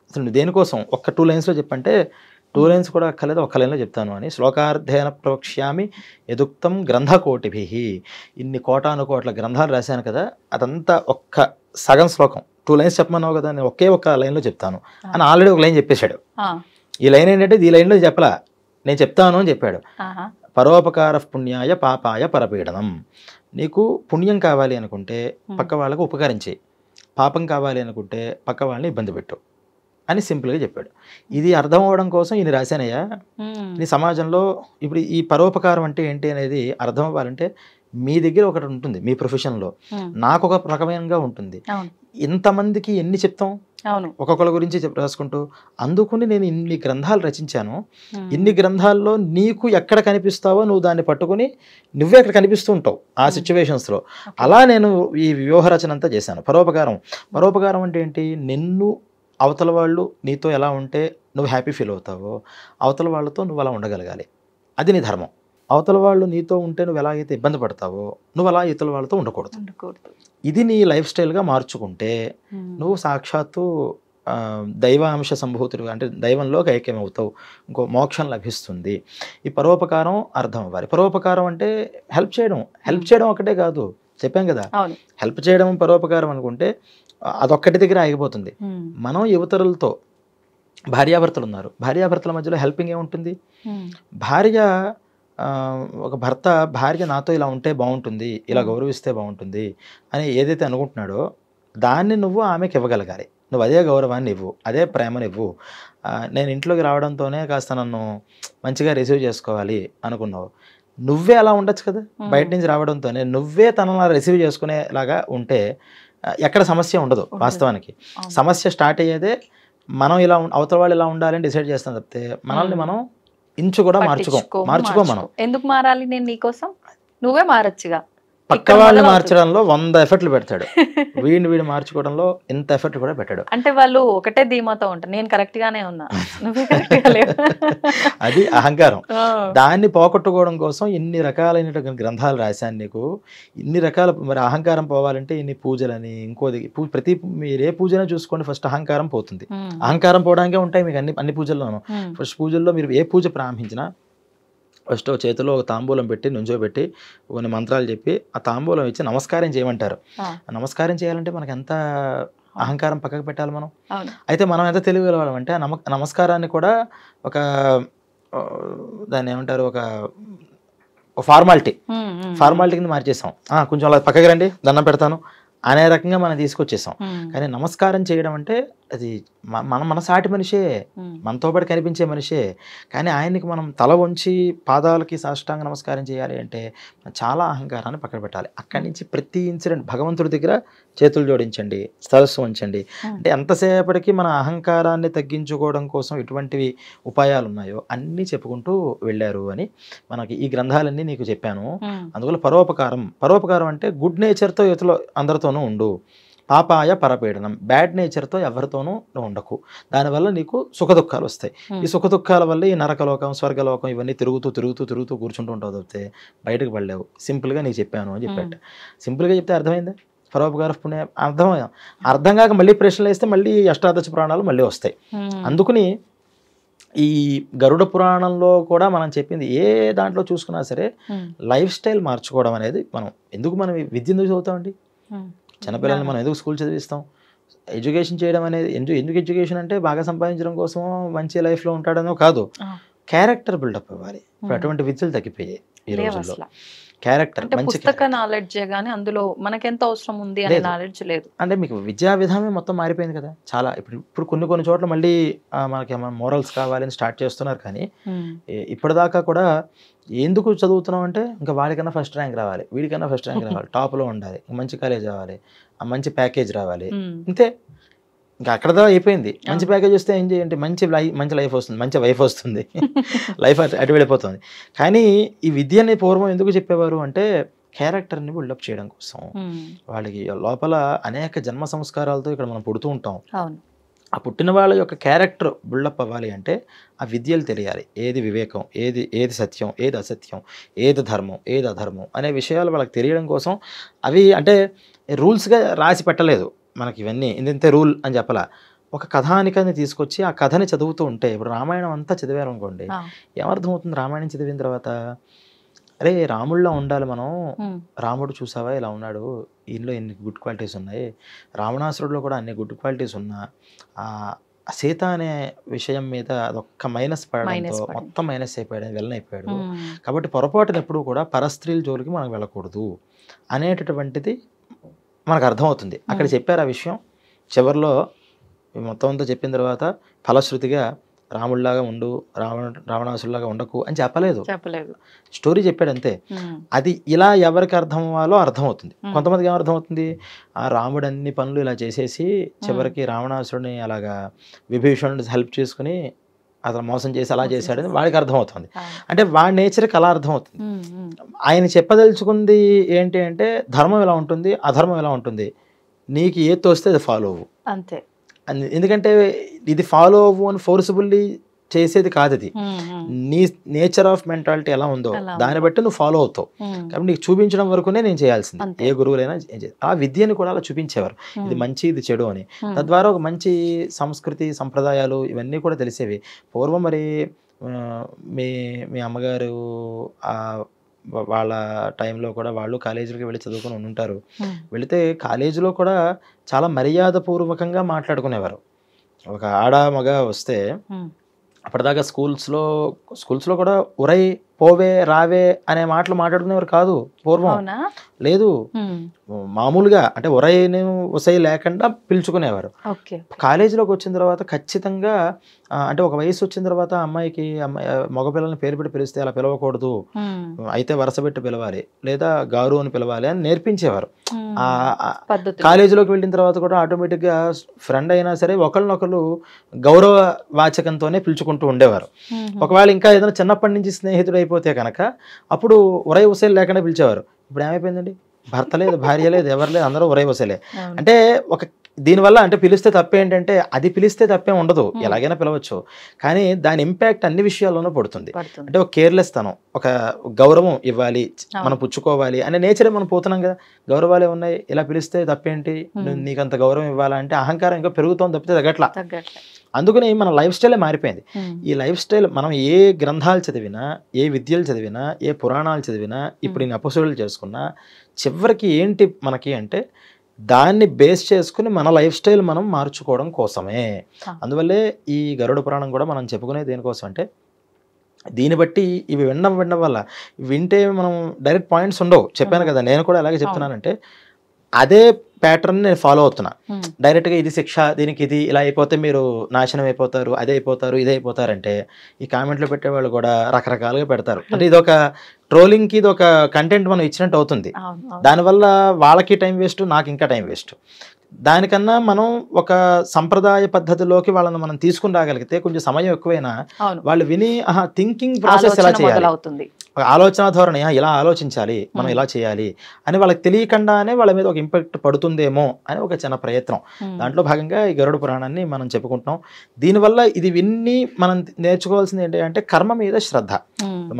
అసలు నువ్వు దేనికోసం, ఒక్క 2 లైన్స్లో చెప్పంటే 2 లైన్స్ కూడా అక్కర్లేదు, ఒక్క లైన్లో చెప్తాను అని. శ్లోకార్థేన ప్రవక్ష్యామి యదుక్తం గ్రంథకోటిభి. ఇన్ని కోటానుకోట్ల గ్రంథాలు రాశాను కదా, అదంతా ఒక్క సగం శ్లోకం, 2 లైన్స్ చెప్పమన్నావు కదా, నేను ఒక్క లైన్లో చెప్తాను అని ఆల్రెడీ ఒక లైన్ చెప్పేశాడు. ఈ లైన్ ఏంటంటే ఈ లైన్లో చెప్పలా, నేను చెప్తాను అని చెప్పాడు. పరోపకార పుణ్యాయ పాపాయ పరపీడనం. నీకు పుణ్యం కావాలి అనుకుంటే పక్క వాళ్ళకు ఉపకరించి, పాపం కావాలి అనుకుంటే పక్క వాళ్ళని ఇబ్బంది పెట్టు అని సింపుల్గా చెప్పాడు. ఇది అర్థం అవ్వడం కోసం ఈయన రాశానయ్యా. నీ సమాజంలో ఇప్పుడు ఈ పరోపకారం అంటే ఏంటి అనేది అర్థం అవ్వాలంటే మీ దగ్గర ఒకటి ఉంటుంది, మీ ప్రొఫెషన్లో నాకు ఒక రకమైనగా ఉంటుంది. ఇంతమందికి ఎన్ని చెప్తాం, ఒక్కొక్కరి గురించి రాసుకుంటూ. అందుకుని నేను ఇన్ని గ్రంథాలు రచించాను. ఇన్ని గ్రంథాల్లో నీకు ఎక్కడ కనిపిస్తావో నువ్వు దాన్ని పట్టుకుని నువ్వే అక్కడ కనిపిస్తూ ఉంటావు ఆ సిచ్యువేషన్స్లో. అలా నేను ఈ వ్యూహ రచన అంతా చేశాను. పరోపకారం అంటే ఏంటి, నిన్ను అవతల వాళ్ళు నీతో ఎలా ఉంటే నువ్వు హ్యాపీ ఫీల్ అవుతావో అవతల వాళ్ళతో నువ్వు అలా ఉండగలగాలి, అది నీ ధర్మం. అవతల వాళ్ళు నీతో ఉంటే నువ్వు ఎలాగైతే ఇబ్బంది పడతావో నువ్వు అలా ఇతరుల వాళ్ళతో ఉండకూడదు. ఇది నీ లైఫ్ స్టైల్గా మార్చుకుంటే నువ్వు సాక్షాత్తు దైవాంశ సంభూతుడు అంటే దైవంలోకి ఐక్యమవుతావు, ఇంకో మోక్షం లభిస్తుంది. ఈ పరోపకారం అర్థం అవ్వాలి. పరోపకారం అంటే హెల్ప్ చేయడం ఒకటే కాదు, చెప్పాం కదా, హెల్ప్ చేయడం పరోపకారం అనుకుంటే అదొక్కటి దగ్గర ఆగిపోతుంది. మనం యువతరులతో భార్యాభర్తలు ఉన్నారు, భార్యాభర్తల మధ్యలో హెల్పింగ్ ఏముంటుంది? ఒక భర్త భార్య నాతో ఇలా ఉంటే బాగుంటుంది, ఇలా గౌరవిస్తే బాగుంటుంది అని ఏదైతే అనుకుంటున్నాడో దాన్ని నువ్వు ఆమెకి ఇవ్వగలగాలి. నువ్వు అదే గౌరవాన్ని ఇవ్వు, అదే ప్రేమని ఇవ్వు. నేను ఇంట్లోకి రావడంతోనే కాస్త నన్ను మంచిగా రిసీవ్ చేసుకోవాలి అనుకున్నావు, నువ్వే అలా ఉండొచ్చు కదా. బయట నుంచి రావడంతోనే నువ్వే తనలా రిసీవ్ చేసుకునేలాగా ఉంటే ఎక్కడ సమస్య ఉండదు. వాస్తవానికి సమస్య స్టార్ట్ అయ్యేదే మనం ఇలా అవతల వాళ్ళు ఇలా ఉండాలని డిసైడ్ చేస్తాం తప్పితే మనల్ని మనం ఇంచు కూడా మార్చుకో. మనం ఎందుకు మారాలి? నేను నీకోసం, నువ్వే మారచ్చుగా. పక్క వాళ్ళని మార్చడంలో 100 ఎఫర్ట్లు పెడతాడు, వీడిని మార్చుకోవడంలో ఇంత ఎఫర్ట్ కూడా పెట్టాడు. అంటే వాళ్ళు ఒకటే ధీమాతో ఉంటారు, నేను కరెక్ట్ గానే ఉన్నా, నువ్వే కరెక్ట్ గా లేవు. అది అహంకారం. దాన్ని పోగొట్టుకోవడం కోసం ఇన్ని రకాలైన గ్రంథాలు రాశాను నీకు, ఇన్ని రకాల. మరి అహంకారం పోవాలంటే ఇన్ని పూజలని, ఇంకోది ప్రతి మీరే పూజనే చూసుకోండి, ఫస్ట్ అహంకారం పోతుంది. అహంకారం పోవడానికే ఉంటాయి మీకు అన్ని పూజల్లోనూ. ఫస్ట్ పూజల్లో మీరు ఏ పూజ ప్రారంభించినా ఫస్ట్ చేతిలో ఒక తాంబూలం పెట్టి నుంచోబెట్టి కొన్ని మంత్రాలు చెప్పి ఆ తాంబూలం ఇచ్చి నమస్కారం చేయమంటారు. నమస్కారం చేయాలంటే మనకు ఎంత అహంకారం పక్కకు పెట్టాలి మనం. అయితే మనం ఎంత తెలియగలవాళ్ళం అంటే ఆ నమస్కారాన్ని కూడా ఒక దాన్ని ఏమంటారు, ఒక ఫార్మాలిటీని మార్చేసాం. కొంచెం అలా పక్కకి రండి దండం పెడతాను అనే రకంగా మనం తీసుకొచ్చేసాం. కానీ నమస్కారం చేయడం అంటే అది మన సాటి మనిషే, మనతో పాటు కనిపించే మనిషే. కానీ ఆయనకి మనం తల వంచి పాదాలకి సాష్టాంగ నమస్కారం చేయాలి అంటే చాలా అహంకారాన్ని పక్కన పెట్టాలి. అక్కడి నుంచి ప్రతి ఇన్సిడెంట్ భగవంతుడి దగ్గర చేతులు జోడించండి, సరస్సు ఉంచండి. అంటే ఎంతసేపటికి మన అహంకారాన్ని తగ్గించుకోవడం కోసం ఎటువంటివి ఉపాయాలు ఉన్నాయో అన్నీ చెప్పుకుంటూ వెళ్ళారు అని మనకి ఈ గ్రంథాలన్నీ నీకు చెప్పాను. అందువల్ల పరోపకారం అంటే గుడ్ నేచర్తో యువతలో అందరితోనూ ఉండు, పాపాయ పరపీడనం, బ్యాడ్ నేచర్తో ఎవరితోనూ ఉండకు. దానివల్ల నీకు సుఖదుఖాలు వస్తాయి. ఈ సుఖదుఖాల వల్ల ఈ నరకలోకం స్వర్గలోకం ఇవన్నీ తిరుగుతూ కూర్చుంటూ ఉంటావు తప్పితే బయటకు పడలేవు. సింపుల్గా నీకు చెప్పాను అని చెప్పాట. సింపుల్గా చెప్తే అర్థమైందా? పరోపకార పుణ్య అర్థం కాక మళ్ళీ ప్రశ్నలు వేస్తే మళ్ళీ అష్టాదశ పురాణాలు మళ్ళీ వస్తాయి. అందుకని ఈ గరుడ పురాణంలో కూడా మనం చెప్పింది ఏ దాంట్లో చూసుకున్నా సరే లైఫ్ స్టైల్ మార్చుకోవడం అనేది మనం విద్య ఎందుకు చదువుతామండి? చిన్నపిల్లల్ని మనం ఎందుకు స్కూల్ చదివిస్తాం? ఎడ్యుకేషన్ చేయడం అనేది ఎందుకు ఎడ్యుకేషన్ అంటే బాగా సంపాదించడం కోసం, మంచి లైఫ్లో ఉంటాడనో కాదు, క్యారెక్టర్ బిల్డప్ అవ్వాలి. ఇప్పుడు అటువంటి విద్యలు తగ్గిపోయాయి ఈ రోజుల్లో. క్యారెక్టర్ పుస్తక నాలెడ్జ్ గానీ అందులో మనకెంత అవసరం ఉంది అనే నాలెడ్జ్ లేదు. అంటే మీకు విద్యా విధానం మొత్తం మారిపోయింది కదా చాలా. ఇప్పుడు కొన్ని చోట్ల మళ్ళీ మనకి మోరల్స్ కావాలని స్టార్ట్ చేస్తున్నారు. కానీ ఇప్పటిదాకా కూడా ఎందుకు చదువుతున్నాం అంటే ఇంకా వాడికన్నా ఫస్ట్ ర్యాంక్ రావాలి, వీడికన్నా ఫస్ట్ ర్యాంక్ రావాలి, టాప్లో ఉండాలి, మంచి కాలేజ్ రావాలి, మంచి ప్యాకేజ్ రావాలి, ఇంతే. ఇంకా అక్కడదా అయిపోయింది. మంచి ప్యాకేజ్ వస్తే ఏం చేయండి, మంచి లైఫ్ వస్తుంది, మంచి వైఫ్ వస్తుంది, లైఫ్ అటు వెళ్ళిపోతుంది. కానీ ఈ విద్యని పూర్వం ఎందుకు చెప్పేవారు అంటే క్యారెక్టర్ని బిల్డప్ చేయడం కోసం. వాళ్ళకి లోపల అనేక జన్మ సంస్కారాలతో ఇక్కడ మనం పుడుతూ ఉంటాం. ఆ పుట్టిన వాళ్ళ యొక్క క్యారెక్టర్ బిల్డప్ అవ్వాలి అంటే ఆ విద్యలు తెలియాలి. ఏది వివేకం, ఏది సత్యం, ఏది అసత్యం, ఏది ధర్మం, ఏది అధర్మం అనే విషయాలు వాళ్ళకి తెలియడం కోసం అవి అంటే రూల్స్గా రాసి పెట్టలేదు మనకి. ఇవన్నీ ఇంతే రూల్ అని చెప్పాల. ఒక కథానికని తీసుకొచ్చి ఆ కథని చదువుతూ ఉంటే, ఇప్పుడు రామాయణం అంతా చదివారు అనుకోండి, ఏమర్థమవుతుంది రామాయణం చదివిన తర్వాత? అరే రాముడిలో ఉండాలి మనం, రాముడు చూసావా ఇలా ఉన్నాడు, ఈయనలో ఎన్ని గుడ్ క్వాలిటీస్ ఉన్నాయి, రావణాసురుడిలో కూడా అన్ని గుడ్ క్వాలిటీస్ ఉన్నా సీత అనే విషయం మీద అదొక్క మైనస్ పడడంతో మొత్తం మైనస్ అయిపోయాడు, విలన్ అయిపోయాడు. కాబట్టి పొరపాటున ఎప్పుడు కూడా పరస్త్రీల జోలికి మనం వెళ్ళకూడదు అనేటటువంటిది మనకు అర్థమవుతుంది. అక్కడ చెప్పారు ఆ విషయం. చివరిలో మొత్తం అంతా చెప్పిన తర్వాత ఫలశ్రుతిగా రాముడిలాగా ఉండు, రావణాసురులాగా ఉండకు అని చెప్పలేదు. స్టోరీ చెప్పాడు అంతే. అది ఇలా ఎవరికి అర్థం అవ్వాలో అర్థమవుతుంది. కొంతమందికి ఏమర్థమవుతుంది, ఆ రాముడు అన్ని పనులు ఇలా చేసేసి చివరికి రావణాసురుడిని అలాగా విభీషణుడిని హెల్ప్ చేసుకుని అతను మోసం చేసి అలా చేశాడని వాడికి అర్థమవుతుంది. అంటే వాడి నేచర్కి అలా అర్థమవుతుంది. ఆయన చెప్పదలుచుకుంది ఏంటి అంటే ధర్మం ఎలా ఉంటుంది, అధర్మం ఎలా ఉంటుంది, నీకు ఏది తోస్తే అది ఫాలో అవ్వు అంతే. ఎందుకంటే ఇది ఫాలో అవ్వు అని ఫోర్సిబుల్లీ చేసేది కాదు అది. నీ నేచర్ ఆఫ్ మెంటాలిటీ ఎలా ఉందో దాన్ని బట్టి నువ్వు ఫాలో అవుతావు. కాబట్టి నీకు చూపించడం వరకునే నేను చేయాల్సింది. ఏ గురువులైనా ఆ విద్యను కూడా అలా చూపించేవారు, ఇది మంచి ఇది చెడు అని. తద్వారా ఒక మంచి సంస్కృతి సంప్రదాయాలు ఇవన్నీ కూడా తెలిసేవి. పూర్వం మరి మీ అమ్మగారు వాళ్ళ టైంలో కూడా వాళ్ళు కాలేజీలకి వెళ్ళి చదువుకొని ఉంటారు. వెళితే కాలేజీలో కూడా చాలా మర్యాదపూర్వకంగా మాట్లాడుకునేవారు. ఒక ఆడ మగ వస్తే అప్పటిదాకా స్కూల్స్లో కూడా ఒరై పోవే రావే అనే మాటలు మాట్లాడుకునేవారు కాదు పూర్వం. లేదు, మామూలుగా అంటే ఒరైని ఉసై లేకుండా పిలుచుకునేవారు. కాలేజీలోకి వచ్చిన తర్వాత ఖచ్చితంగా అంటే ఒక వయసు వచ్చిన తర్వాత అమ్మాయికి మగపిల్లల్ని పేరు పెట్టి పిలిస్తే అలా పిలవకూడదు, అయితే వరుస పెట్టి పిలవాలి లేదా గారు అని పిలవాలి అని నేర్పించేవారు. కాలేజీలోకి వెళ్ళిన తర్వాత కూడా ఆటోమేటిక్గా ఫ్రెండ్ అయినా సరే ఒకళ్ళనొకళ్ళు గౌరవ వాచకంతోనే పిలుచుకుంటూ ఉండేవారు. ఒకవేళ ఇంకా ఏదైనా చిన్నప్పటి నుంచి స్నేహితుడు అయిపోతే కనుక అప్పుడు ఒరై ఉసై లేకుండా పిలిచేవారు. ఇప్పుడు ఏమైపోయిందండి, భర్త లేదు, భార్య లేదు, ఎవరు లేదు, అందరూ ఒరై ఉసైలే. అంటే ఒక దీనివల్ల అంటే పిలిస్తే తప్పేంటంటే అది పిలిస్తే తప్పేం ఉండదు, ఎలాగైనా పిలవచ్చు, కానీ దాని ఇంపాక్ట్ అన్ని విషయాల్లోనూ పడుతుంది. అంటే ఒక కేర్లెస్ తనం, ఒక గౌరవం ఇవ్వాలి, మనం పుచ్చుకోవాలి అనే నేచరే మనం పోతున్నాం కదా. గౌరవాలే ఉన్నాయి, ఇలా పిలిస్తే తప్పేంటి, నీకు అంత గౌరవం ఇవ్వాలంటే అహంకారం ఇంకా పెరుగుతోంది తప్పితే తగ్గట్లా. అందుకని మన లైఫ్ స్టైలే మారిపోయింది. ఈ లైఫ్ స్టైల్ మనం ఏ గ్రంథాలు చదివినా, ఏ విద్యలు చదివినా, ఏ పురాణాలు చదివినా, ఇప్పుడు నేను ఎపిసోడ్లు చేసుకున్నా, చివరికి ఏంటి మనకి అంటే దాన్ని బేస్ చేసుకుని మన లైఫ్ స్టైల్ మనం మార్చుకోవడం కోసమే. అందువల్లే ఈ గరుడ పురాణం కూడా మనం చెప్పుకునే దేనికోసం అంటే దీన్ని బట్టి ఇవి వినడం వల్ల వింటే మనం డైరెక్ట్ పాయింట్స్ ఉండవు. చెప్పాను కదా, నేను కూడా అలాగే చెప్తున్నానంటే అదే ప్యాటర్న్ నేను ఫాలో అవుతున్నా. డైరెక్ట్గా ఇది శిక్ష, దీనికి ఇది, ఇలా అయిపోతే మీరు నాశనం అయిపోతారు, అదే అయిపోతారు, ఇదే అయిపోతారంటే ఈ కామెంట్లో పెట్టేవాళ్ళు కూడా రకరకాలుగా పెడతారు. అంటే ఇది ఒక ట్రోలింగ్కి ఇది ఒక కంటెంట్ మనం ఇచ్చినట్టు అవుతుంది. దానివల్ల వాళ్ళకి టైం వేస్ట్, నాకు ఇంకా టైం వేస్ట్. దానికన్నా మనం ఒక సంప్రదాయ పద్ధతిలోకి వాళ్ళని మనం తీసుకుని రాగలిగితే కొంచెం సమయం ఎక్కువైనా వాళ్ళు విని థింకింగ్ ప్రాసెస్ ఎలా చేయాలి, ఆలోచన ధోరణి ఇలా ఆలోచించాలి, మనం ఇలా చేయాలి అని వాళ్ళకి తెలియకుండానే వాళ్ళ మీద ఒక ఇంపాక్ట్ పడుతుందేమో అని ఒక చిన్న ప్రయత్నం. దాంట్లో భాగంగా ఈ గరుడ పురాణాన్ని మనం చెప్పుకుంటున్నాం. దీనివల్ల ఇది విన్ని మనం నేర్చుకోవాల్సింది ఏంటి అంటే కర్మ మీద శ్రద్ధ.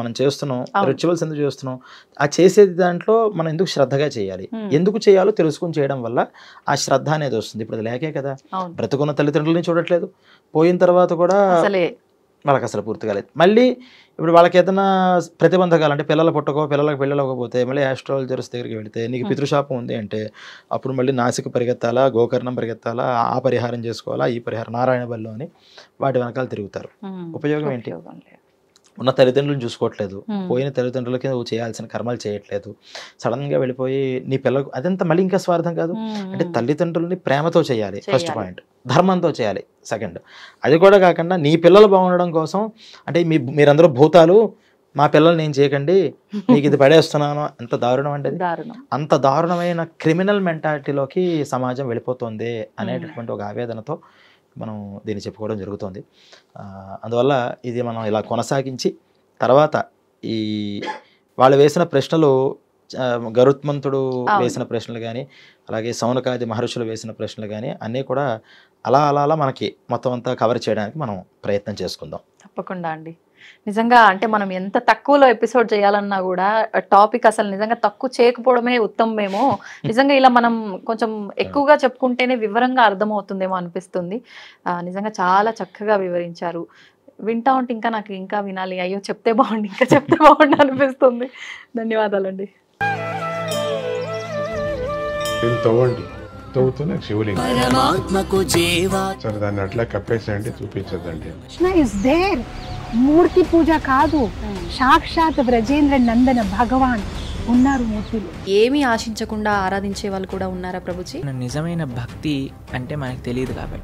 మనం చేస్తున్నాం, రిచువల్స్ ఎందుకు చేస్తున్నాం, ఆ చేసేది దాంట్లో మనం ఎందుకు శ్రద్ధగా చేయాలి, ఎందుకు చేయాలో తెలుసుకుని చేయడం వల్ల ఆ శ్రద్ధ అనేది వస్తుంది. ఇప్పుడు అది లేకే కదా, బ్రతుకున్న తల్లిదండ్రులని చూడట్లేదు, పోయిన తర్వాత కూడా వాళ్ళకి అసలు పూర్తిగా లేదు. మళ్ళీ ఇప్పుడు వాళ్ళకి ఏదైనా ప్రతిబంధకాలు అంటే పిల్లలు పుట్టకో, పిల్లలకు పెళ్ళకపోతే మళ్ళీ ఆస్ట్రాలజర్స్ దగ్గరికి వెళితే నీకు పితృశాపం ఉంది అంటే అప్పుడు మళ్ళీ నాసిక పరిగెత్తాలా, గోకర్ణం పరిగెత్తాలా, ఆ పరిహారం చేసుకోవాలా, ఈ పరిహారం, నారాయణ బల్లు అని వాటి వెనకాల తిరుగుతారు. ఉపయోగం ఏంటి? ఉన్న తల్లిదండ్రులను చూసుకోవట్లేదు, పోయిన తల్లిదండ్రులకి నువ్వు చేయాల్సిన కర్మలు చేయట్లేదు, సడన్గా వెళ్ళిపోయి నీ పిల్లలకు, అదంతా మళ్ళీ ఇంకా స్వార్థం కాదు. అంటే తల్లిదండ్రులని ప్రేమతో చేయాలి ఫస్ట్ పాయింట్, ధర్మంతో చేయాలి సెకండ్. అది కూడా కాకుండా నీ పిల్లలు బాగుండడం కోసం అంటే మీరందరూ భూతాలు, మా పిల్లలు నేను చేయకండి, నీకు ఇది పడేస్తున్నాను, ఎంత దారుణం అంటే అంత దారుణమైన క్రిమినల్ మెంటాలిటీలోకి సమాజం వెళ్ళిపోతుంది అనేటటువంటి ఒక ఆవేదనతో మనం దీన్ని చెప్పుకోవడం జరుగుతుంది. అందువల్ల ఇది మనం ఇలా కొనసాగించి తర్వాత ఈ వాళ్ళు వేసిన ప్రశ్నలు, గరుత్మంతుడు వేసిన ప్రశ్నలు కానీ అలాగే సౌనకాది మహర్షులు వేసిన ప్రశ్నలు కానీ అన్నీ కూడా అలా మనకి మొత్తం అంతా కవర్ చేయడానికి మనం ప్రయత్నం చేసుకుందాం. తప్పకుండా అండి. నిజంగా అంటే మనం ఎంత తక్కువలో ఎపిసోడ్ చేయాలన్నా కూడా టాపిక్ అసలు నిజంగా తక్కువ చేయకపోవడమే ఉత్తమమేమో. నిజంగా ఇలా మనం కొంచెం ఎక్కువగా చెప్పుకుంటేనే వివరంగా అర్థమవుతుందేమో అనిపిస్తుంది. నిజంగా చాలా చక్కగా వివరించారు. వింటా ఉంటే ఇంకా నాకు ఇంకా వినాలి, అయ్యో చెప్తే బాగుండి, ఇంకా చెప్తే బాగుండి అనిపిస్తుంది. ధన్యవాదాలండి. సరే దాన్ని అట్లా కప్పేసేయండి, చూపించదండి. మూర్తి పూజ కాదు, సాక్షాత్ బ్రజేంద్ర నందన భగవాన్ ఉన్నారు మూర్తిలో. ఏమీ ఆశించకుండా ఆరాధించే వాళ్ళు కూడా ఉన్నారా ప్రభుజీ? నిజమైన భక్తి అంటే మనకు తెలియదు కాబట్టి